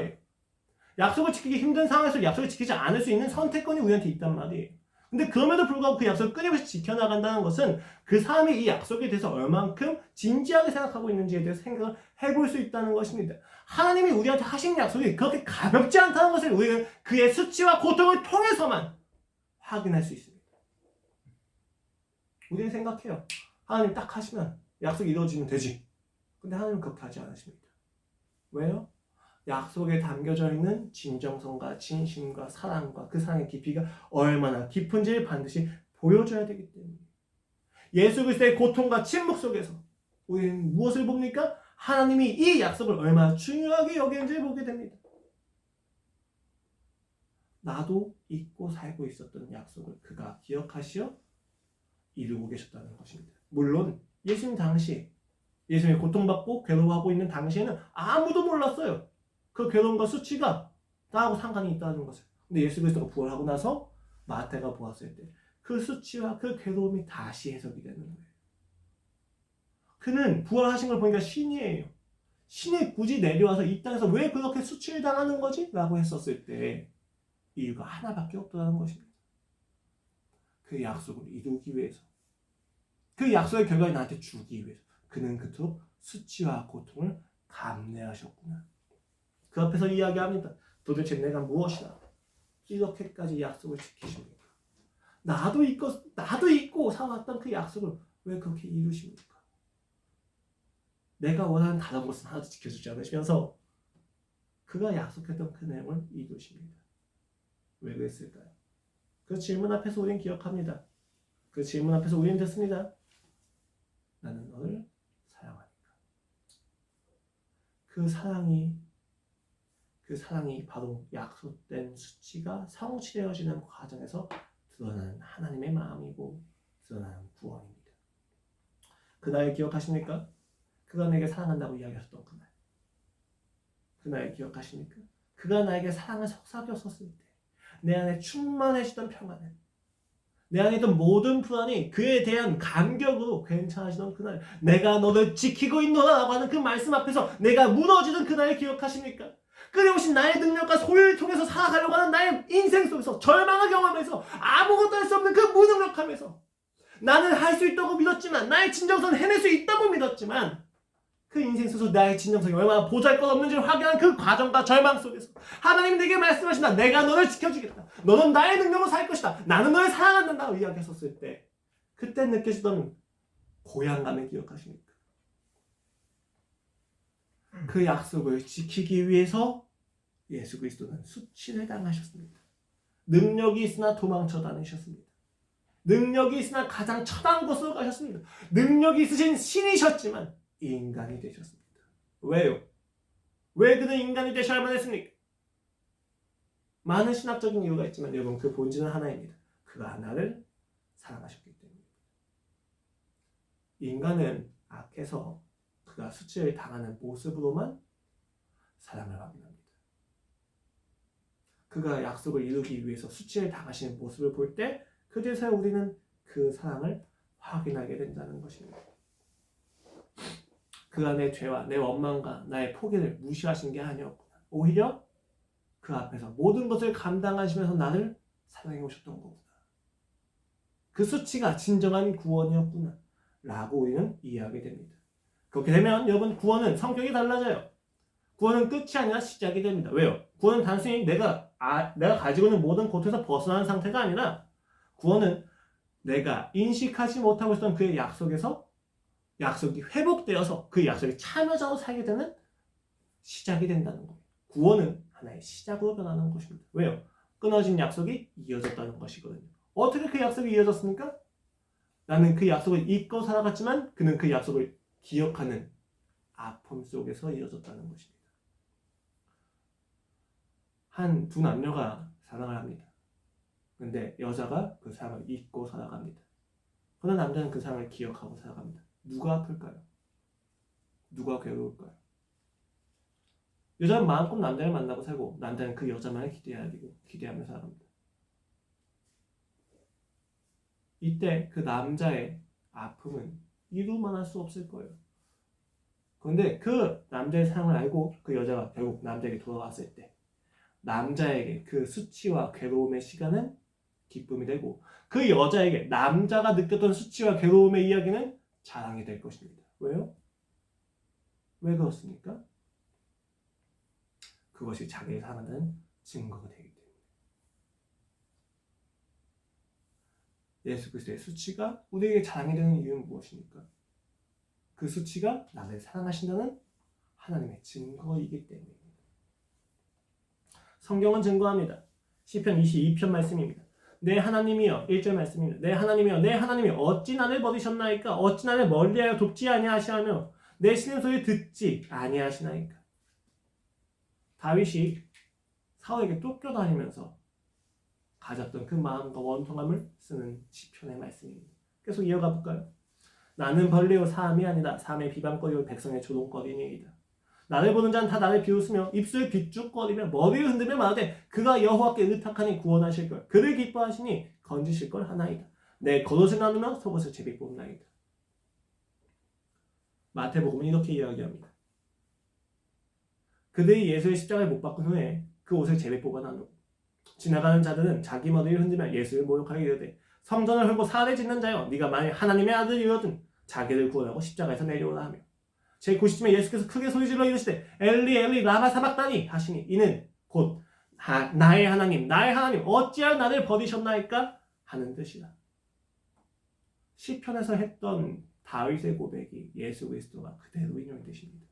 Speaker 1: 약속을 지키기 힘든 상황에서 약속을 지키지 않을 수 있는 선택권이 우리한테 있단 말이에요. 근데 그럼에도 불구하고 그 약속을 끊임없이 지켜나간다는 것은 그 사람이 이 약속에 대해서 얼만큼 진지하게 생각하고 있는지에 대해서 생각을 해볼 수 있다는 것입니다. 하나님이 우리한테 하신 약속이 그렇게 가볍지 않다는 것을 우리는 그의 수치와 고통을 통해서만 확인할 수 있습니다. 우리는 생각해요. 하나님 딱 하시면 약속이 이루어지면 되지. 근데 하나님은 그렇게 하지 않으십니다. 왜요? 약속에 담겨져 있는 진정성과 진심과 사랑과 그 사랑의 깊이가 얼마나 깊은지를 반드시 보여줘야 되기 때문에 예수 그리스도의 고통과 침묵 속에서 우리는 무엇을 봅니까? 하나님이 이 약속을 얼마나 중요하게 여기는지를 보게 됩니다. 나도 잊고 살고 있었던 약속을 그가 기억하시어 이루고 계셨다는 것입니다. 물론 예수님 당시, 예수님이 고통받고 괴로워하고 있는 당시에는 아무도 몰랐어요. 그 괴로움과 수치가 나하고 상관이 있다는 것을. 근데 예수 그리스도가 부활하고 나서 마태가 보았을 때 그 수치와 그 괴로움이 다시 해석이 되는 거예요. 그는 부활하신 걸 보니까 신이에요. 신이 굳이 내려와서 이 땅에서 왜 그렇게 수치를 당하는 거지? 라고 했었을 때 이유가 하나밖에 없다는 것입니다. 그 약속을 이루기 위해서, 그 약속의 결과를 나한테 주기 위해서 그는 그토록 수치와 고통을 감내하셨구나. 그 앞에서 이야기합니다. 도대체 내가 무엇이다 이렇게까지 약속을 지키십니까? 나도 잊고 살아왔던 그 약속을 왜 그렇게 이루십니까? 내가 원하는 다른 것은 하나도 지켜주지 않으시면서 그가 약속했던 그 내용을 이루십니다. 왜 그랬을까요? 그 질문 앞에서 우리는 기억합니다. 그 질문 앞에서 우리는 듣습니다. 나는 너를 사랑하니까. 그 사랑이 바로 약속된 수치가 성취되어지는 과정에서 드러나는 하나님의 마음이고 드러나는 구원입니다. 그날 기억하십니까? 그가 내게 사랑한다고 이야기했던 그날. 그날 기억하십니까? 그가 나에게 사랑을 속삭였었을 때 내 안에 충만해지던 평안을, 내 안에 있던 모든 불안이 그에 대한 감격으로 괜찮아지던 그날, 내가 너를 지키고 있노라 라고 하는 그 말씀 앞에서 내가 무너지던 그날을 기억하십니까? 끌어오신 나의 능력과 소유를 통해서 살아가려고 하는 나의 인생 속에서 절망을 경험해서 아무것도 할 수 없는 그 무능력함에서 나는 할 수 있다고 믿었지만, 나의 진정성을 해낼 수 있다고 믿었지만, 그 인생 속에서 나의 진정성이 얼마나 보잘것없는지를 확인한 그 과정과 절망 속에서 하나님이 내게 말씀하신다. 내가 너를 지켜주겠다. 너는 나의 능력으로 살 것이다. 나는 너를 사랑한다고 이야기했었을 때 그때 느껴지던 고향감을 기억하십니까? 그 약속을 지키기 위해서 예수 그리스도는 수치를 당하셨습니다. 능력이 있으나 도망쳐 다니셨습니다. 능력이 있으나 가장 처단 곳으로 가셨습니다. 능력이 있으신 신이셨지만 인간이 되셨습니다. 왜요? 왜 그는 인간이 되셔야만 했습니까? 많은 신학적인 이유가 있지만 여러분 그 본질은 하나입니다. 그가 나를 사랑하셨기 때문입니다. 인간은 악해서 그가 수치를 당하는 모습으로만 사랑을 확인합니다. 그가 약속을 이루기 위해서 수치를 당하시는 모습을 볼 때 그제서야 우리는 그 사랑을 확인하게 된다는 것입니다. 그가 내 죄와 내 원망과 나의 포기를 무시하신 게 아니었구나. 오히려 그 앞에서 모든 것을 감당하시면서 나를 사랑해 오셨던 거구나. 그 수치가 진정한 구원이었구나 라고 우리는 이해하게 됩니다. 그렇게 되면 여러분 구원은 성격이 달라져요. 구원은 끝이 아니라 시작이 됩니다. 왜요? 구원은 단순히 내가 가지고 있는 모든 고통에서 벗어나는 상태가 아니라 구원은 내가 인식하지 못하고 있었던 그의 약속에서 약속이 회복되어서 그 약속에 참여자로 살게 되는 시작이 된다는 거예요. 구원은 하나의 시작으로 변하는 것입니다. 왜요? 끊어진 약속이 이어졌다는 것이거든요. 어떻게 그 약속이 이어졌습니까? 나는 그 약속을 잊고 살아갔지만 그는 그 약속을 기억하는 아픔 속에서 이어졌다는 것입니다. 두 남녀가 사랑을 합니다. 근데 여자가 그 사랑을 잊고 살아갑니다. 그러나 남자는 그 사랑을 기억하고 살아갑니다. 누가 아플까요? 누가 괴로울까요? 여자는 마음껏 남자를 만나고 살고 남자는 그 여자만을 기대하며 살아갑니다. 이때 그 남자의 아픔은 이루만할 수 없을 거예요. 그런데 그 남자의 사랑을 알고 그 여자가 결국 남자에게 돌아왔을 때 남자에게 그 수치와 괴로움의 시간은 기쁨이 되고 그 여자에게 남자가 느꼈던 수치와 괴로움의 이야기는 자랑이 될 것입니다. 왜요? 왜 그렇습니까? 그것이 자기의 사랑하는 증거가 되기 때문에. 예수 그리스도의 수치가 우리에게 자랑이 되는 이유는 무엇입니까? 그 수치가 나를 사랑하신다는 하나님의 증거이기 때문입니다. 성경은 증거합니다. 시편 22편 말씀입니다. 내 하나님이여, 1절 말씀입니다. 내 하나님이여, 내 하나님이 어찌 나를 버리셨나이까? 어찌 나를 멀리하여 돕지 아니하시하며 내 신음 소리 듣지 아니하시나이까? 다윗이 사울에게 쫓겨다니면서 가졌던 그 마음과 원통함을 쓰는 시편의 말씀입니다. 계속 이어가 볼까요? 나는 벌레요 사함이 아니다. 사함의 비방거리요 백성의 조롱거리니이다. 나를 보는 자는 다 나를 비웃으며 입술 비죽거리며 머리를 흔들며 말하되 그가 여호와께 의탁하니 구원하실 걸 그를 기뻐하시니 건지실 걸 하나이다. 내 겉옷을 나누며 속옷을 제비 뽑나이다. 마태복음은 이렇게 이야기합니다. 그들이 예수의 십자가에 못 박은 후에 그 옷을 제비 뽑아 나누고 지나가는 자들은 자기 머리를 흔들며 예수를 모욕하게 이르되 성전을 헐고 사례 짓는 자여 네가 만일 하나님의 아들이거든 자기를 구원하고 십자가에서 내려오라 하며 제90쯤에 예수께서 크게 소리질러 이르시되 엘리 엘리 라마 사박다니 하시니 이는 곧 나의 하나님 어찌하여 나를 버리셨나이까 하는 뜻이다. 시편에서 했던 다윗의 고백이 예수 그리스도가 그대로 인용되십니다.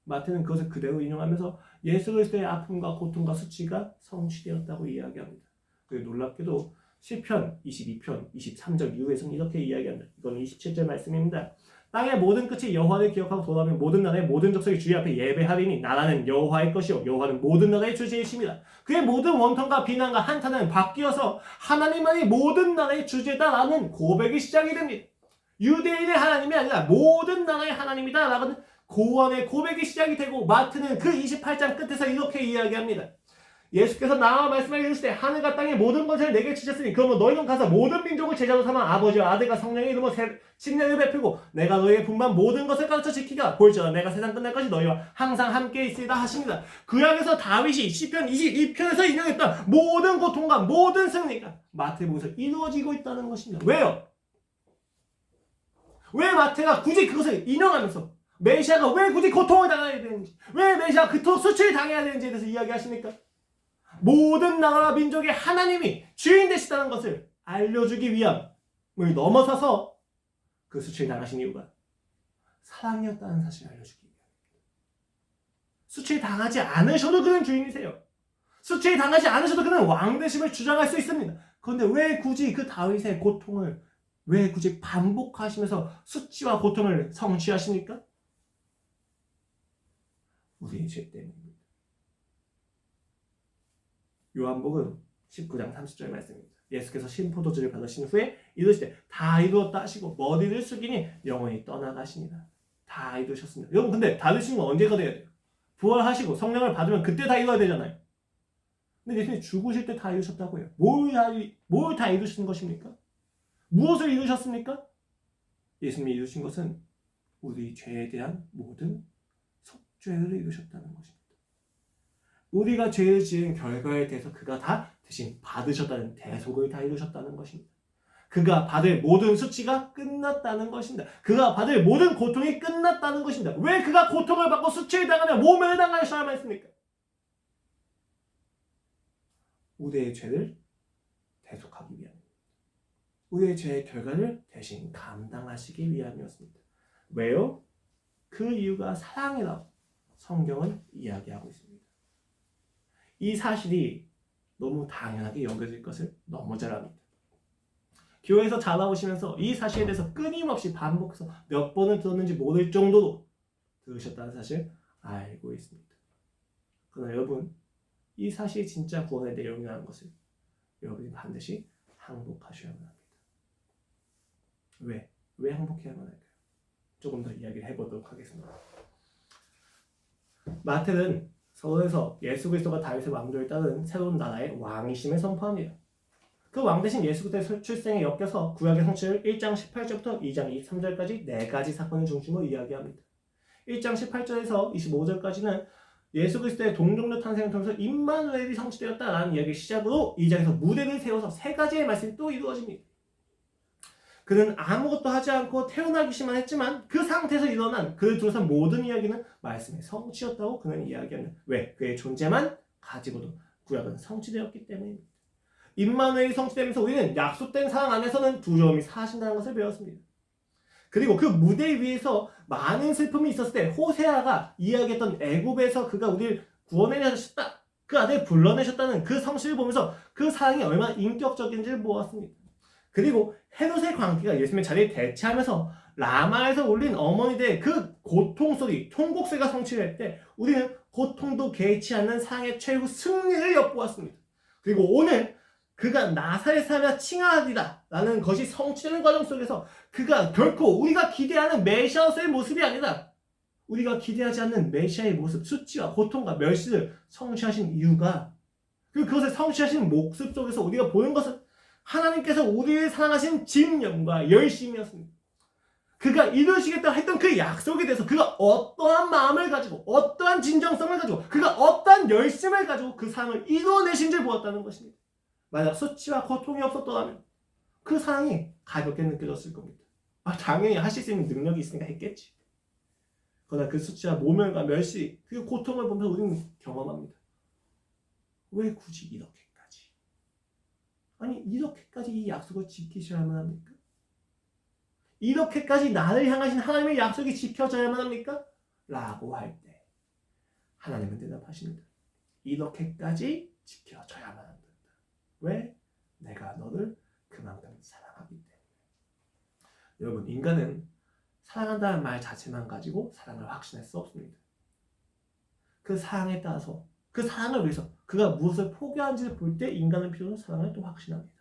Speaker 1: 마태는 그것을 그대로 인용하면서 예수 그리스도의 아픔과 고통과 수치가 성취되었다고 이야기합니다. 그리고 놀랍게도 시편 22편 23절 이후에서는 이렇게 이야기합니다. 이건 27절 말씀입니다. 땅의 모든 끝이 여호와를 기억하고 돌아오면 모든 나라의 모든 족속이 주의 앞에 예배하리니 나라는 여호와의 것이요 여호와는 모든 나라의 주제이십니다. 그의 모든 원통과 비난과 한탄은 바뀌어서 하나님만이 모든 나라의 주제다라는 고백이 시작이 됩니다. 유대인의 하나님이 아니라 모든 나라의 하나님이다라는 고언의 고백이 시작이 되고 마태는 그 28장 끝에서 이렇게 이야기합니다. 예수께서 나와 말씀하여 이르시되 하늘과 땅의 모든 것을 내게 주셨으니 그러면 너희는 가서 모든 민족을 제자로 삼아 아버지와 아들과 성령의 이름으로 신령을 베풀고 내가 너희의 분반 모든 것을 가르쳐 지키라. 볼지어다 내가 세상 끝날까지 너희와 항상 함께 있으리라 하십니다. 구약에서 다윗이 시편 22편에서 인용했던 모든 고통과 모든 승리가 마태복음에서 이루어지고 있다는 것입니다. 왜요? 왜 마태가 굳이 그것을 인용하면서 메시아가 왜 굳이 고통을 당해야 되는지, 왜 메시아가 그토록 수치를 당해야 되는지에 대해서 이야기하십니까? 모든 나라와 민족의 하나님이 주인 되시다는 것을 알려주기 위함을 넘어서서 그 수치를 당하신 이유가 사랑이었다는 사실을 알려주기 위함입니다. 수치를 당하지 않으셔도 그는 주인이세요. 수치를 당하지 않으셔도 그는 왕되심을 주장할 수 있습니다. 그런데 왜 굳이 그 다윗의 고통을 왜 굳이 반복하시면서 수치와 고통을 성취하십니까? 우리의 죄 때문입니다. 요한복음 19장 30절 말씀입니다. 예수께서 신포도주를 받으신 후에 이르시되 다 이루었다 하시고 머리를 숙이니 영원히 떠나가시니라. 다 이루셨습니다. 여러분 근데 다 이루신 건 언제가 돼야 돼요? 부활하시고 성령을 받으면 그때 다 이루어야 되잖아요. 근데 예수님이 죽으실 때 다 이루셨다고요. 뭘 다 이루신 것입니까? 무엇을 이루셨습니까? 예수님이 이루신 것은 우리 죄에 대한 모든 속죄를 이루셨다는 것입니다. 우리가 죄를 지은 결과에 대해서 그가 다 대신 받으셨다는 대속을 다 이루셨다는 것입니다. 그가 받을 모든 수치가 끝났다는 것입니다. 그가 받을 모든 고통이 끝났다는 것입니다. 왜 그가 고통을 받고 수치를 당하며 모멸을 당하셔야만 했습니까? 우리의 죄를 대속하기 위함입니다. 우리의 죄의 결과를 대신 감당하시기 위함이었습니다. 왜요? 그 이유가 사랑이라고 성경은 이야기하고 있습니다. 이 사실이 너무 당연하게 여겨질 것을 너무 잘 압니다. 교회에서 자라오시면서 이 사실에 대해서 끊임없이 반복해서 몇 번을 들었는지 모를 정도로 들으셨다는 사실 알고 있습니다. 그러나 여러분, 이 사실이 진짜 구원의 내용이라는 것을 여러분이 반드시 항복하셔야만 합니다. 왜 항복해야만 할까요? 조금 더 이야기를 해보도록 하겠습니다. 마태는 서론에서 예수 그리스도가 다윗의 왕조에 따른 새로운 나라의 왕이심을 선포합니다. 그 왕 대신 예수 그리스도의 출생에 엮여서 구약의 성취를 1장 18절부터 2장 23절까지 4가지 사건을 중심으로 이야기합니다. 1장 18절에서 25절까지는 예수 그리스도의 동정녀 탄생을 통해서 임마누엘이 성취되었다라는 이야기를 시작으로 2장에서 무대를 세워서 3가지의 말씀이 또 이루어집니다. 그는 아무것도 하지 않고 태어나기만 했지만 그 상태에서 일어난 그를 둘러싼 모든 이야기는 말씀의 성취였다고 그는 이야기합니다. 왜? 그의 존재만 가지고도 구약은 성취되었기 때문입니다. 임마누엘이 성취되면서 우리는 약속된 사랑 안에서는 두려움이 사신다는 것을 배웠습니다. 그리고 그 무대 위에서 많은 슬픔이 있었을 때 호세아가 이야기했던 애굽에서 그가 우리를 구원해내셨다, 그 아들을 불러내셨다는 그 성실을 보면서 그 사랑이 얼마나 인격적인지를 보았습니다. 그리고 헤롯의 광기가 예수님의 자리에 대체하면서 라마에서 울린 어머니들의 그 고통 소리, 통곡 소리가 성취될 때 우리는 고통도 개의치 않는 사랑의 최후 승리를 엿보았습니다. 그리고 오늘 그가 나사렛 사람이라 칭하리라 라는 것이 성취되는 과정 속에서 그가 결코 우리가 기대하는 메시아의 모습이 아니라 우리가 기대하지 않는 메시아의 모습, 수치와 고통과 멸시를 성취하신 이유가, 그리고 그것을 성취하신 모습 속에서 우리가 보는 것은 하나님께서 우리를 사랑하신 집념과 열심이었습니다. 그가 이루시겠다 했던 그 약속에 대해서 그가 어떠한 마음을 가지고, 어떠한 진정성을 가지고, 그가 어떠한 열심을 가지고 그 사랑을 이루어내신지를 보았다는 것입니다. 만약 수치와 고통이 없었더라면 그 사랑이 가볍게 느껴졌을 겁니다. 당연히 하실 수 있는 능력이 있으니까 했겠지. 그러나 그 수치와 모멸과 멸시, 그 고통을 보면서 우리는 경험합니다. 왜 굳이 이렇게까지? 아니, 이렇게까지 이 약속을 지키셔야만 합니까? 이렇게까지 나를 향하신 하나님의 약속이 지켜져야만 합니까? 라고 할 때 하나님은 대답하십니다. 이렇게까지 지켜져야만 합니다. 왜? 내가 너를 그만큼 사랑하기 때문에. 여러분, 인간은 사랑한다는 말 자체만 가지고 사랑을 확신할 수 없습니다. 그 사랑에 따라서 그 사랑을 위해서 그가 무엇을 포기하는지를 볼 때 인간은 비로소 사랑을 또 확신합니다.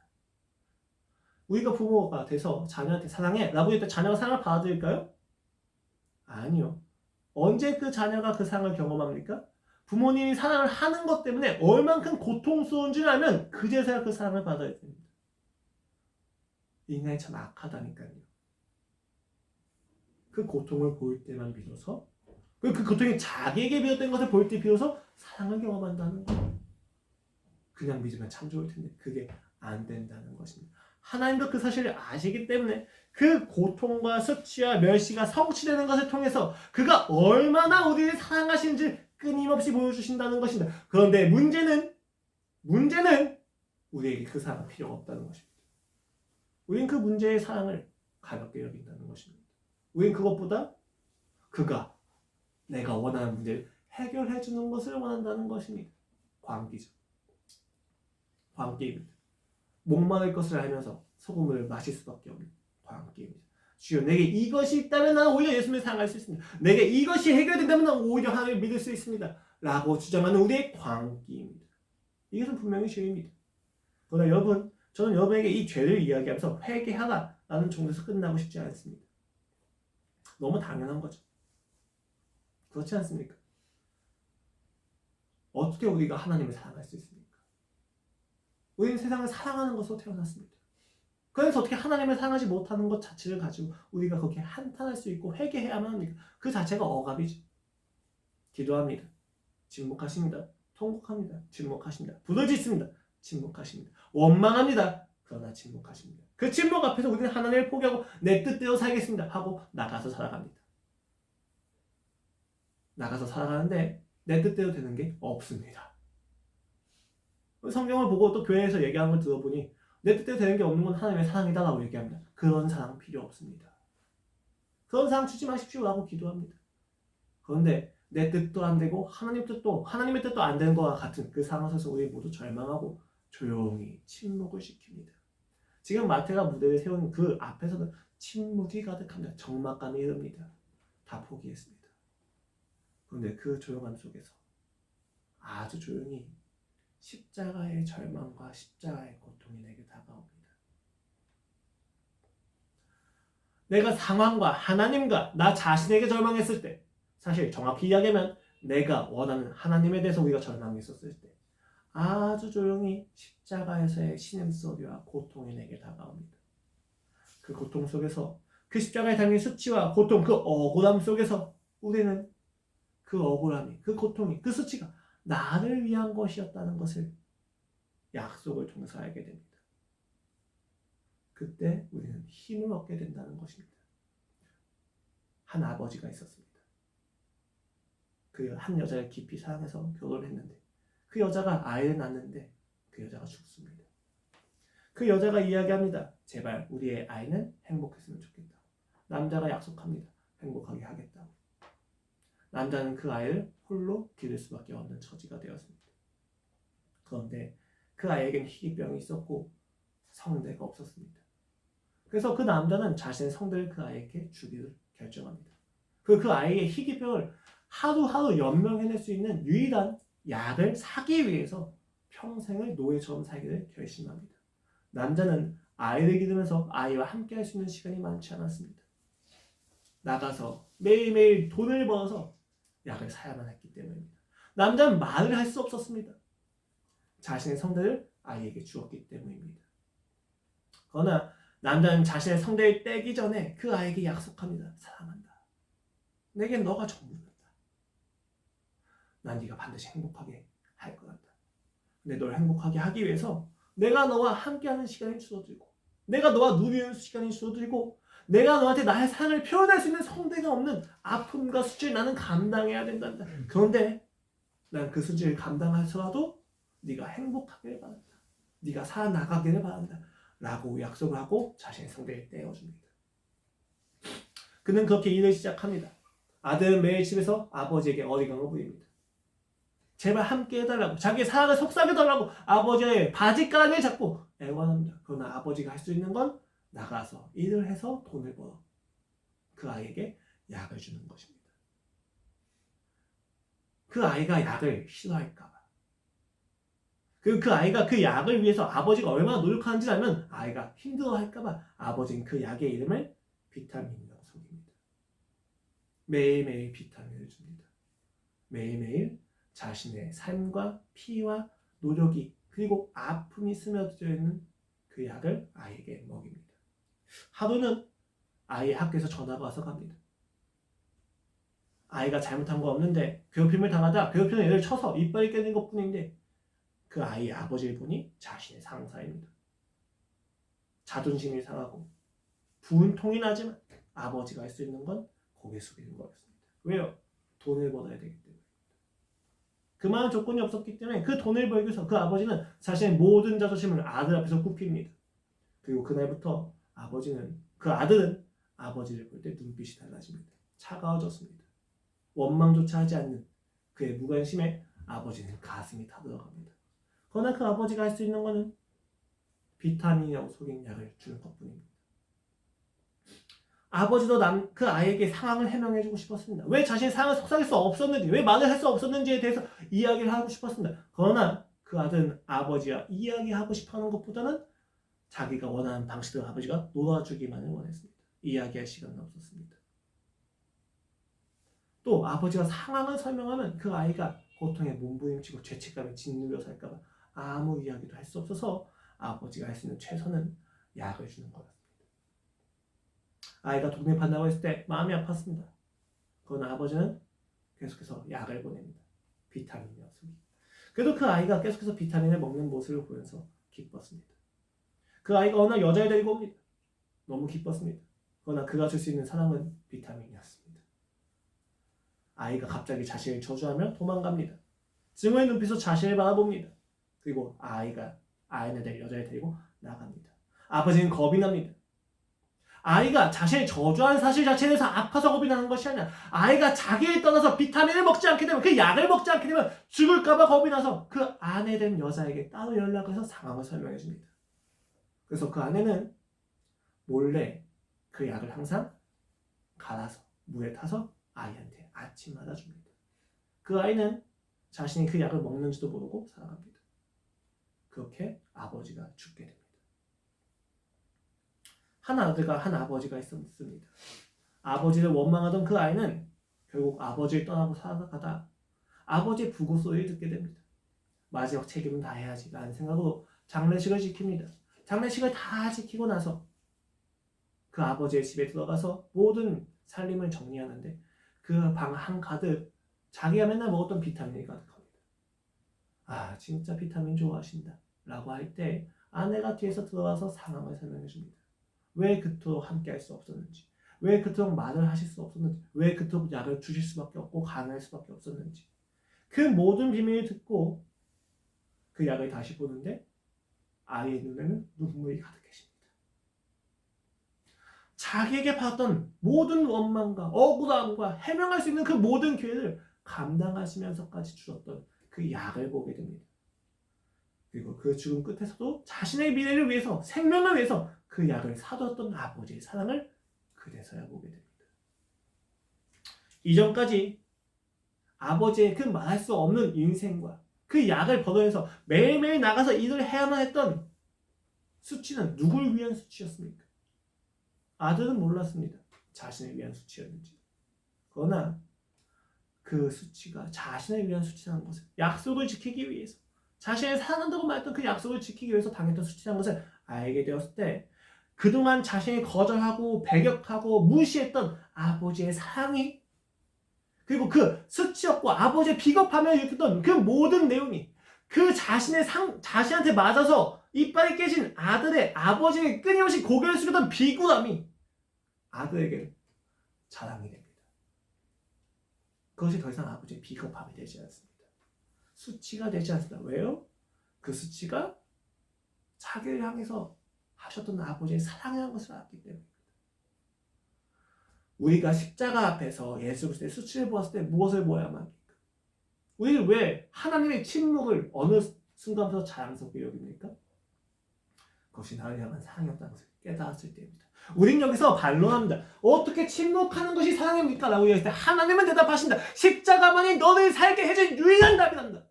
Speaker 1: 우리가 부모가 돼서 자녀한테 사랑해 라고 했을 때 자녀가 사랑을 받아들일까요? 아니요. 언제 그 자녀가 그 사랑을 경험합니까? 부모님이 사랑을 하는 것 때문에 얼만큼 고통스러운지를 알면 그제서야 그 사랑을 받아야 됩니다. 인간이 참 악하다니까요. 그 고통을 보일 때만 비로소 그 고통이 자기에게 비롯된 것을 볼 때 비로소 사랑을 경험한다는 거예요. 그냥 믿으면 참 좋을 텐데 그게 안 된다는 것입니다. 하나님도 그 사실을 아시기 때문에 그 고통과 수치와 멸시가 성취되는 것을 통해서 그가 얼마나 우리를 사랑하시는지 끊임없이 보여주신다는 것입니다. 그런데 문제는 우리에게 그 사랑은 필요가 없다는 것입니다. 우리는 그 문제의 사랑을 가볍게 여긴다는 것입니다. 우리는 그것보다 그가 내가 원하는 문제를 해결해 주는 것을 원한다는 것입니다. 광기죠. 광기입니다. 목마를 것을 알면서 소금을 마실 수밖에 없는 광기입니다. 주여, 내게 이것이 있다면 나는 오히려 예수님을 사랑할 수 있습니다. 내게 이것이 해결된다면 나는 오히려 하나님을 믿을 수 있습니다. 라고 주장하는 우리의 광기입니다. 이것은 분명히 죄입니다. 그러나 여러분, 저는 여러분에게 이 죄를 이야기하면서 회개하라 라는 정도에서 끝나고 싶지 않습니다. 너무 당연한 거죠. 그렇지 않습니까? 어떻게 우리가 하나님을 사랑할 수 있습니까? 우리는 세상을 사랑하는 것으로 태어났습니다. 그래서 어떻게 하나님을 사랑하지 못하는 것 자체를 가지고 우리가 그렇게 한탄할 수 있고 회개해야만 합니까? 그 자체가 억압이죠. 기도합니다. 침묵하십니다. 통곡합니다. 침묵하십니다. 부르짖습니다. 침묵하십니다. 원망합니다. 그러나 침묵하십니다. 그 침묵 앞에서 우리는 하나님을 포기하고 내 뜻대로 살겠습니다 하고 나가서 살아갑니다. 나가서 살아가는데 내 뜻대로 되는 게 없습니다. 성경을 보고 또 교회에서 얘기하는 걸 들어보니 내 뜻대로 되는 게 없는 건 하나님의 사랑이다 라고 얘기합니다. 그런 사랑 필요 없습니다. 그런 사랑 주지 마십시오 라고 기도합니다. 그런데 내 뜻도 안 되고 하나님의 뜻도 안 되는 것과 같은 그 상황에서 우리 모두 절망하고 조용히 침묵을 시킵니다. 지금 마태가 무대를 세운 그 앞에서는 침묵이 가득합니다. 적막감이 흐릅니다. 다 포기했습니다. 그런데 그 조용함 속에서 아주 조용히 십자가의 절망과 십자가의 고통이 내게 다가옵니다. 내가 상황과 하나님과 나 자신에게 절망했을 때, 사실 정확히 이야기하면 내가 원하는 하나님에 대해서 우리가 절망했었을 때 아주 조용히 십자가에서의 신음소리와 고통이 내게 다가옵니다. 그 고통 속에서 그 십자가에 담긴 수치와 고통, 그 억울함 속에서 우리는 그 억울함이, 그 고통이, 그 수치가 나를 위한 것이었다는 것을 약속을 통해서 알게 됩니다. 그때 우리는 힘을 얻게 된다는 것입니다. 한 아버지가 있었습니다. 그 한 여자를 깊이 사랑해서 결혼을 했는데 그 여자가 아이를 낳는데 그 여자가 죽습니다. 그 여자가 이야기합니다. 제발 우리의 아이는 행복했으면 좋겠다. 남자가 약속합니다. 행복하게 하겠다고. 남자는 그 아이를 홀로 기를 수밖에 없는 처지가 되었습니다. 그런데 그 아이에겐 희귀병이 있었고 성대가 없었습니다. 그래서 그 남자는 자신의 성대를 그 아이에게 주기를 결정합니다. 그 아이의 희귀병을 하루하루 연명해낼 수 있는 유일한 약을 사기 위해서 평생을 노예처럼 살기를 결심합니다. 남자는 아이를 기르면서 아이와 함께 할 수 있는 시간이 많지 않았습니다. 나가서 매일매일 돈을 벌어서 약을 사야만 했기 때문입니다. 남자는 말을 할 수 없었습니다. 자신의 성대를 아이에게 주었기 때문입니다. 그러나 남자는 자신의 성대를 떼기 전에 그 아이에게 약속합니다. 사랑한다. 내겐 너가 전부다. 난 네가 반드시 행복하게 할 것 같다. 근데 널 행복하게 하기 위해서 내가 너와 함께하는 시간이 줄어들고 내가 너와 누리는 시간이 줄어들고 내가 너한테 나의 사랑을 표현할 수 있는 성대가 없는 아픔과 수치를 나는 감당해야 된단다. 그런데 난 그 수치를 감당해서라도 네가 행복하기를 바란다. 네가 살아나가기를 바란다. 라고 약속을 하고 자신의 성대를 떼어줍니다. 그는 그렇게 일을 시작합니다. 아들은 매일 집에서 아버지에게 어리광을 부립니다. 제발 함께 해달라고, 자기의 사랑을 속삭여달라고 아버지의 바지가랑을 잡고 애원합니다. 그러나 아버지가 할 수 있는 건 나가서 일을 해서 돈을 벌어 그 아이에게 약을 주는 것입니다. 그 아이가 약을 싫어할까봐. 그 아이가 그 약을 위해서 아버지가 얼마나 노력하는지 알면 아이가 힘들어할까봐 아버지는 그 약의 이름을 비타민이라고 속입니다. 매일매일 비타민을 줍니다. 매일매일 자신의 삶과 피와 노력이 그리고 아픔이 스며들어 있는 그 약을 아이에게 먹입니다. 하루는 아이 학교에서 전화가 와서 갑니다. 아이가 잘못한 거 없는데 괴롭힘을 당하다 괴롭히는 애를 쳐서 이빨이 깨진 것뿐인데 그 아이의 아버지를 보니 자신의 상사입니다. 자존심이 상하고 분통이 나지만 아버지가 할 수 있는 건 고개 숙이는 거였습니다. 왜요? 돈을 벌어야 되기 때문에. 그만한 조건이 없었기 때문에 그 돈을 벌기 위해서 그 아버지는 자신의 모든 자존심을 아들 앞에서 굽힙니다. 그리고 그날부터 그 아들은 아버지를 볼 때 눈빛이 달라집니다. 차가워졌습니다. 원망조차 하지 않는 그의 무관심에 아버지는 가슴이 타들어갑니다. 그러나 그 아버지가 할 수 있는 것은 비타민이라고 속인 약을 주는 것뿐입니다. 아버지도 그 아이에게 상황을 해명해주고 싶었습니다. 왜 자신의 상황을 속삭일 수 없었는지, 왜 말을 할 수 없었는지에 대해서 이야기를 하고 싶었습니다. 그러나 그 아들은 아버지와 이야기하고 싶어하는 것보다는 자기가 원하는 방식대로 아버지가 놀아주기만을 원했습니다. 이야기할 시간은 없었습니다. 또 아버지가 상황을 설명하면 그 아이가 고통에 몸부림치고 죄책감에 짓눌려 살까봐 아무 이야기도 할 수 없어서 아버지가 할 수 있는 최선은 약을 주는 거였습니다. 아이가 독립한다고 했을 때 마음이 아팠습니다. 그러나 아버지는 계속해서 약을 보냅니다. 비타민 녀석이. 그래도 그 아이가 계속해서 비타민을 먹는 모습을 보면서 기뻤습니다. 그 아이가 어느 날 여자를 데리고 옵니다. 너무 기뻤습니다. 그러나 그가 줄 수 있는 사랑은 비타민이었습니다. 아이가 갑자기 자신을 저주하며 도망갑니다. 증오의 눈빛으로 자신을 바라봅니다. 그리고 아이는 여자를 데리고 나갑니다. 아버지는 겁이 납니다. 아이가 자신을 저주한 사실 자체에 대해서 아파서 겁이 나는 것이 아니라 아이가 자기를 떠나서 비타민을 먹지 않게 되면 그 약을 먹지 않게 되면 죽을까봐 겁이 나서 그 아내 된 여자에게 따로 연락을 해서 상황을 설명해 줍니다. 그래서 그 아내는 몰래 그 약을 항상 갈아서 물에 타서 아이한테 아침마다 줍니다. 그 아이는 자신이 그 약을 먹는지도 모르고 살아갑니다. 그렇게 아버지가 죽게 됩니다. 한 아들과 한 아버지가 있었습니다. 아버지를 원망하던 그 아이는 결국 아버지를 떠나고 살아가다 아버지의 부고 소리를 듣게 됩니다. 마지막 책임은 다 해야지 라는 생각으로 장례식을 지킵니다. 장례식을 다 지키고 나서 그 아버지의 집에 들어가서 모든 살림을 정리하는데 그 방 한가득 자기가 맨날 먹었던 비타민이 가득합니다. 아, 진짜 비타민 좋아하신다 라고 할 때 아내가 뒤에서 들어와서 상황을 설명해 줍니다. 왜 그토록 함께 할 수 없었는지, 왜 그토록 말을 하실 수 없었는지, 왜 그토록 약을 주실 수밖에 없고 강요할 수밖에 없었는지, 그 모든 비밀을 듣고 그 약을 다시 보는데 아이의 눈에는 눈물이 가득해집니다. 자기에게 받았던 모든 원망과 억울함과 해명할 수 있는 그 모든 기회를 감당하시면서까지 주셨던 그 약을 보게 됩니다. 그리고 그 죽음 끝에서도 자신의 미래를 위해서, 생명을 위해서 그 약을 사두었던 아버지의 사랑을 그래서야 보게 됩니다. 이전까지 아버지의 그 말할 수 없는 인생과 그 약을 벌어내서 매일매일 나가서 일을 해야만 했던 수치는 누굴 위한 수치였습니까? 아들은 몰랐습니다. 자신을 위한 수치였는지. 그러나 그 수치가 자신을 위한 수치라는 것을, 약속을 지키기 위해서, 자신을 사랑한다고 말했던 그 약속을 지키기 위해서 당했던 수치라는 것을 알게 되었을 때 그동안 자신이 거절하고 배격하고 무시했던 아버지의 사랑이, 그리고 그 수치였고 아버지의 비겁함을 일으켰던 그 모든 내용이 그 자신한테 맞아서 이빨이 깨진 아들의 아버지의 끊임없이 고개를 숙였던 비굴함이 아들에게 자랑이 됩니다. 그것이 더 이상 아버지의 비겁함이 되지 않습니다. 수치가 되지 않습니다. 왜요? 그 수치가 자기를 향해서 하셨던 아버지의 사랑이라는 것을 알기 때문입니다. 우리가 십자가 앞에서 예수 그리스도의 수치를 보았을 때 무엇을 보아야만 합니까? 우리는 왜 하나님의 침묵을 어느 순간부터 자랑스럽게 여깁니까? 그것이 나를 향한 사랑이었다는 것을 깨달았을 때입니다. 우린 여기서 반론합니다. 어떻게 침묵하는 것이 사랑입니까? 라고 얘기할 때 하나님은 대답하신다. 십자가만이 너를 살게 해준 유일한 답이란다.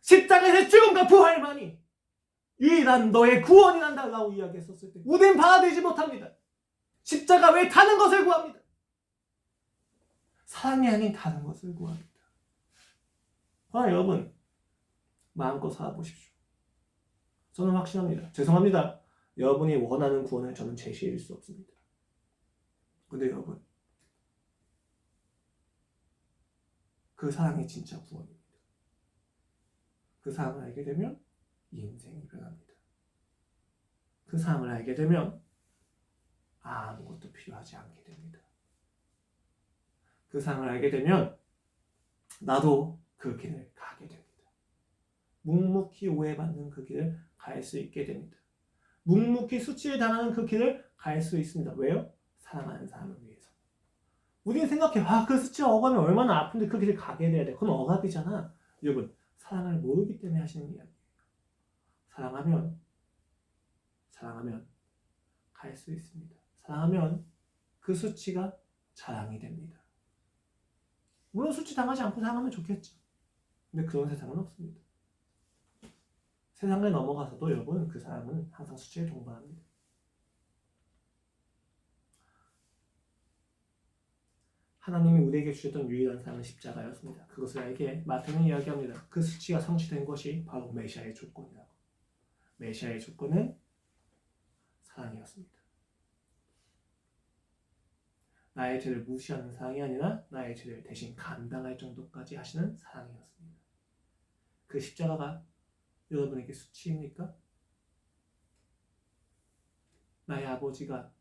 Speaker 1: 십자가에서 죽음과 부활만이 유일한 너의 구원이란다 라고 이야기했었을 때 우린 받아들이지 못합니다. 십자가 외에 다른 것을 구합니다. 사랑이 아닌 다른 것을 구합니다. 그러나 여러분 마음껏 살아보십시오. 저는 확신합니다. 죄송합니다. 여러분이 원하는 구원을 저는 제시해줄 수 없습니다. 근데 여러분 그 사랑이 진짜 구원입니다. 그 사랑을 알게 되면 인생이 변합니다. 그 사랑을 알게 되면 아무것도 필요하지 않게 됩니다. 그 사랑을 알게 되면 나도 그 길을 가게 됩니다. 묵묵히 오해받는 그 길을 갈 수 있게 됩니다. 묵묵히 수치를 당하는 그 길을 갈 수 있습니다. 왜요? 사랑하는 사람을 위해서. 우리는 생각해, 그 수치와 억압이 얼마나 아픈데 그 길을 가게 돼야 돼. 그건 억압이잖아. 여러분, 사랑을 모르기 때문에 하시는 이야기예요. 사랑하면 갈 수 있습니다. 사랑하면 그 수치가 자랑이 됩니다. 물론 수치 당하지 않고 사랑하면 좋겠죠. 근데 그런 세상은 없습니다. 세상을 넘어가서도 여러분 그 사람은 항상 수치를 동반합니다. 하나님이 우리에게 주셨던 유일한 사랑은 십자가였습니다. 그것을 알게 마태는 이야기합니다. 그 수치가 성취된 것이 바로 메시아의 조건이라고. 메시아의 조건은 사랑이었습니다. 나의 죄를 무시하는 사랑이 아니라 나의 죄를 대신 감당할 정도까지 하시는 사랑이었습니다. 그 십자가가 여러분에게 수치입니까? 나의 아버지가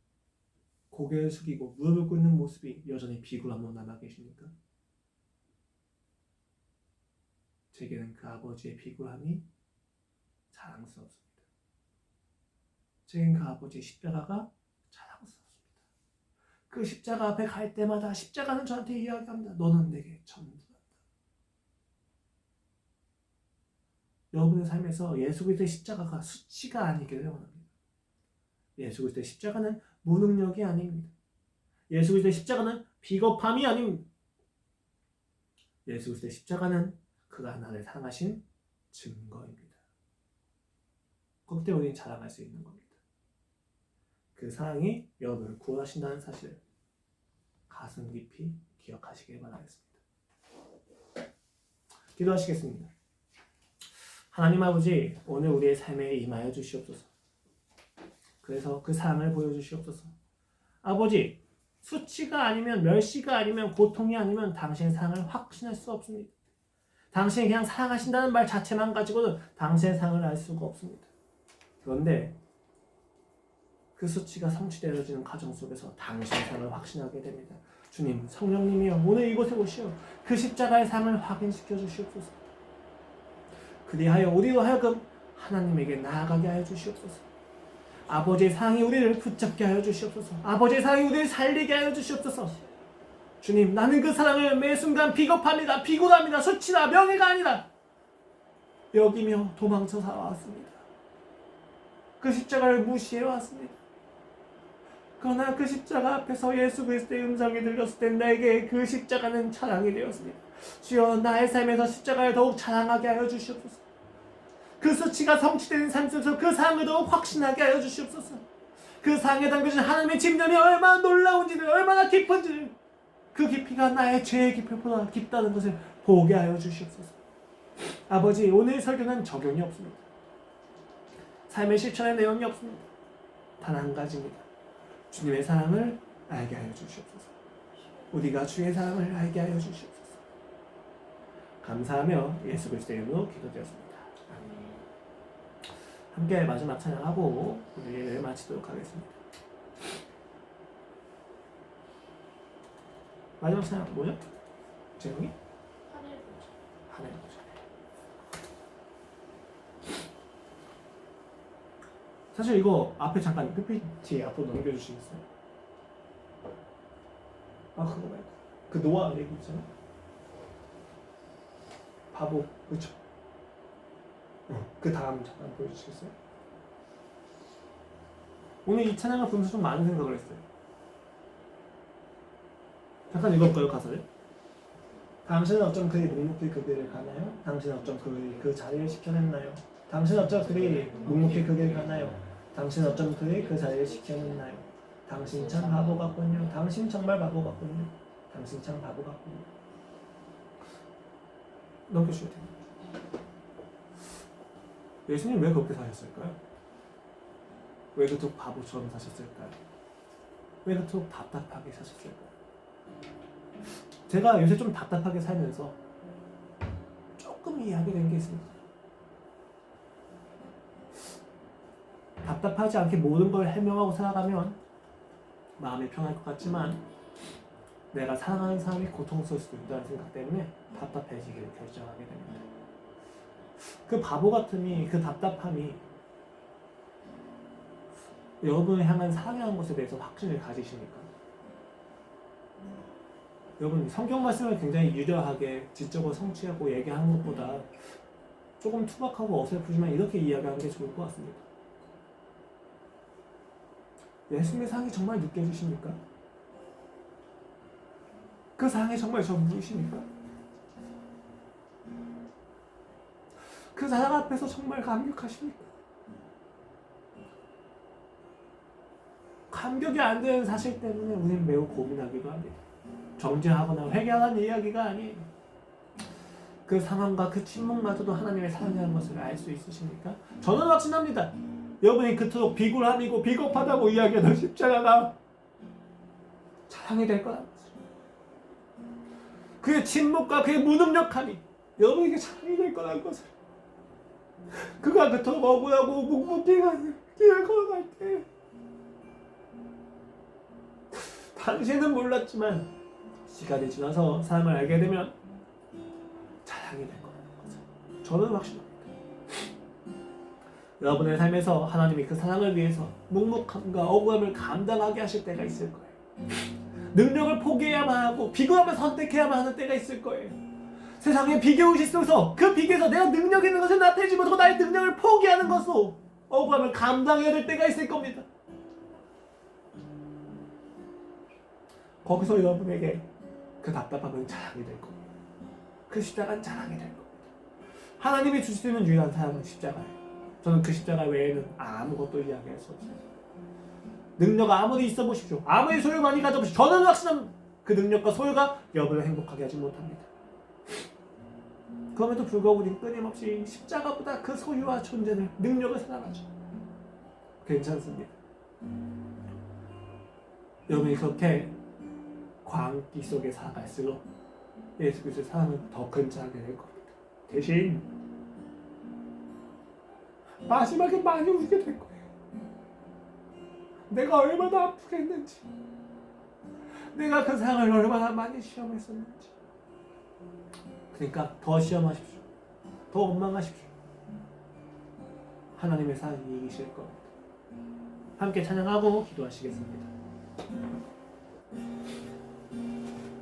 Speaker 1: 고개를 숙이고 무릎을 꿇는 모습이 여전히 비굴함으로 남아 계십니까? 제게는 그 아버지의 비굴함이 자랑스럽습니다. 제겐 그 아버지의 십자가가 자랑스럽습니다. 그 십자가 앞에 갈 때마다 십자가는 저한테 이야기합니다. 너는 내게 전부란다. 여러분의 삶에서 예수 그리스도의 십자가가 수치가 아니기를 원합니다. 예수 그리스도의 십자가는 무능력이 아닙니다. 예수 그리스도의 십자가는 비겁함이 아닙니다. 예수 그리스도의 십자가는 그가 나를 사랑하신 증거입니다. 그때 우리는 자랑할 수 있는 겁니다. 그 사랑이 여러분을 구원하신다는 사실을 가슴 깊이 기억하시길 바라겠습니다. 기도하시겠습니다. 하나님 아버지, 오늘 우리의 삶에 임하여 주시옵소서. 그래서 그 사랑을 보여주시옵소서. 아버지, 수치가 아니면 멸시가 아니면 고통이 아니면 당신의 사랑을 확신할 수 없습니다. 당신이 그냥 사랑하신다는 말 자체만 가지고는 당신의 사랑을 알 수가 없습니다. 그런데 그 수치가 성취되어지는 과정 속에서 당신의 사랑을 확신하게 됩니다. 주님, 성령님이여, 오늘 이곳에 오시어 그 십자가의 사랑을 확인시켜 주시옵소서. 그리하여 우리로 하여금 하나님에게 나아가게 하여 주시옵소서. 아버지의 사랑이 우리를 붙잡게 하여 주시옵소서. 아버지의 사랑이 우리를 살리게 하여 주시옵소서. 주님, 나는 그 사랑을 매 순간 비겁합니다. 비굴합니다. 수치나 명예가 아니라 여기며 도망쳐 살아왔습니다. 그 십자가를 무시해왔습니다. 그러나 그 십자가 앞에서 예수 그리스도의 음성이 들렸을 때 내게 그 십자가는 자랑이 되었습니다. 주여, 나의 삶에서 십자가를 더욱 자랑하게 하여 주시옵소서. 그 수치가 성취되는 삶 속에서 그 사랑을 더욱 확신하게 하여 주시옵소서. 그 사랑에 담겨진 하나님의 집념이 얼마나 놀라운지를, 얼마나 깊은지를, 그 깊이가 나의 죄의 깊이보다 깊다는 것을 보게 하여 주시옵소서. 아버지, 오늘 설교는 적용이 없습니다. 삶의 실천의 내용이 없습니다. 단 한 가지입니다. 주님의 사랑을 알게 하여 주시옵소서. 우리가 주의 사랑을 알게 하여 주시옵소서. 감사하며 예수 그리스도의 이름으로 기도드렸습니다. 아멘. 함께 마지막 찬양하고 우리 예배를 마치도록 하겠습니다. 마지막 찬양 뭐죠? 제목이? 하늘보자. 사실 이거 앞에 잠깐 PPT 앞으로 넘겨주시겠어요? 그거 말고 그 노아 얘기 있잖아. 바보, 그쵸? 그 다음 잠깐 보여주시겠어요? 오늘 이 찬양을 보면서 좀 많은 생각을 했어요. 잠깐 읽어볼까요, 가사를? 당신은 어쩜 그리 묵묵히 그 길을 가나요? 당신은 어쩜 그 자리를 지켜냈나요? 당신은 어쩜 그리 묵묵히 그 길을 가나요? 당신은 어쩜 그리 그 자리를 지켜냈나요? 당신 참 바보 같군요. 당신 정말 바보 같군요. 당신 참 바보 같군요. 넘겨주셔야 돼요. 예수님 왜 그렇게 사셨을까요? 왜 그토록 바보처럼 사셨을까요? 왜 그토록 답답하게 사셨을까요? 제가 요새 좀 답답하게 살면서 조금 이해하게 된 게 있습니다. 답답하지 않게 모든 걸 해명하고 살아가면 마음이 편할 것 같지만 내가 사랑하는 사람이 고통스러울 수도 있다는 생각 때문에 답답해지기를 결정하게 됩니다. 그 바보 같음이, 그 답답함이 여러분을 향한 사랑하는 것에 대해서 확신을 가지시니까 여러분 성경 말씀을 굉장히 유려하게 지적으로 성취하고 얘기하는 것보다 조금 투박하고 어설프지만 이렇게 이야기하는 게 좋을 것 같습니다. 예수님의 사랑이 정말 느껴지십니까? 그 사랑이 정말 전부이십니까? 그 사랑 앞에서 정말 감격하십니까? 감격이 안 되는 사실 때문에 우리는 매우 고민하기도 합니다. 정죄하거나 회개하는 이야기가 아니에요. 그 상황과 그 침묵마저도 하나님의 사랑이라는 것을 알 수 있으십니까? 저는 확신합니다. 여러분이 그토록 비굴함이고 비겁하다고 이야기하던 십자가가 자랑이 될 거라는 것을, 그의 침묵과 그의 무능력함이 여러분에게 자랑이 될 거라는 것을, 그가 그토록 억울하고 묵묵히 가는 길을 걸어갈 때 당신은 몰랐지만 시간이 지나서 삶을 알게 되면 자랑이 될 거라는 것을 저는 확신합니다. 여러분의 삶에서 하나님이 그 사랑을 위해서 묵묵함과 억울함을 감당하게 하실 때가 있을 거예요. 능력을 포기해야만 하고 비교함을 선택해야만 하는 때가 있을 거예요. 세상에 비교의식 속에서 그 비교에서 내가 능력 있는 것을 나타내지 못하고 나의 능력을 포기하는 것으로 억울함을 감당해야 될 때가 있을 겁니다. 거기서 여러분에게 그 답답함은 자랑이 될 겁니다. 그 십자가는 자랑이 될 겁니다. 하나님이 주실 수 있는 유일한 사랑은 십자가예요. 저는 그 십자가 외에는 아무것도 이야기할 수 없어요. 능력 아무리 있어 보십시오. 아무리 소유 많이 가져보십시오. 저는 확신합니다. 그 능력과 소유가 여러분을 행복하게 하지 못합니다. 그럼에도 불구하고 우리는 끊임없이 십자가보다 그 소유와 존재를, 능력을 사랑하죠. 괜찮습니다. 여러분이 그렇게 광기 속에 살아갈수록 예수 그리스도의 사랑을 더 근처하게 될 겁니다. 대신 마지막에 많이 울게 될 거예요. 내가 얼마나 아프게 했는지, 내가 그 사랑을 얼마나 많이 시험했었는지. 그러니까 더 시험하십시오. 더 원망하십시오. 하나님의 사랑이 이기실 겁니다. 함께 찬양하고 기도하시겠습니다.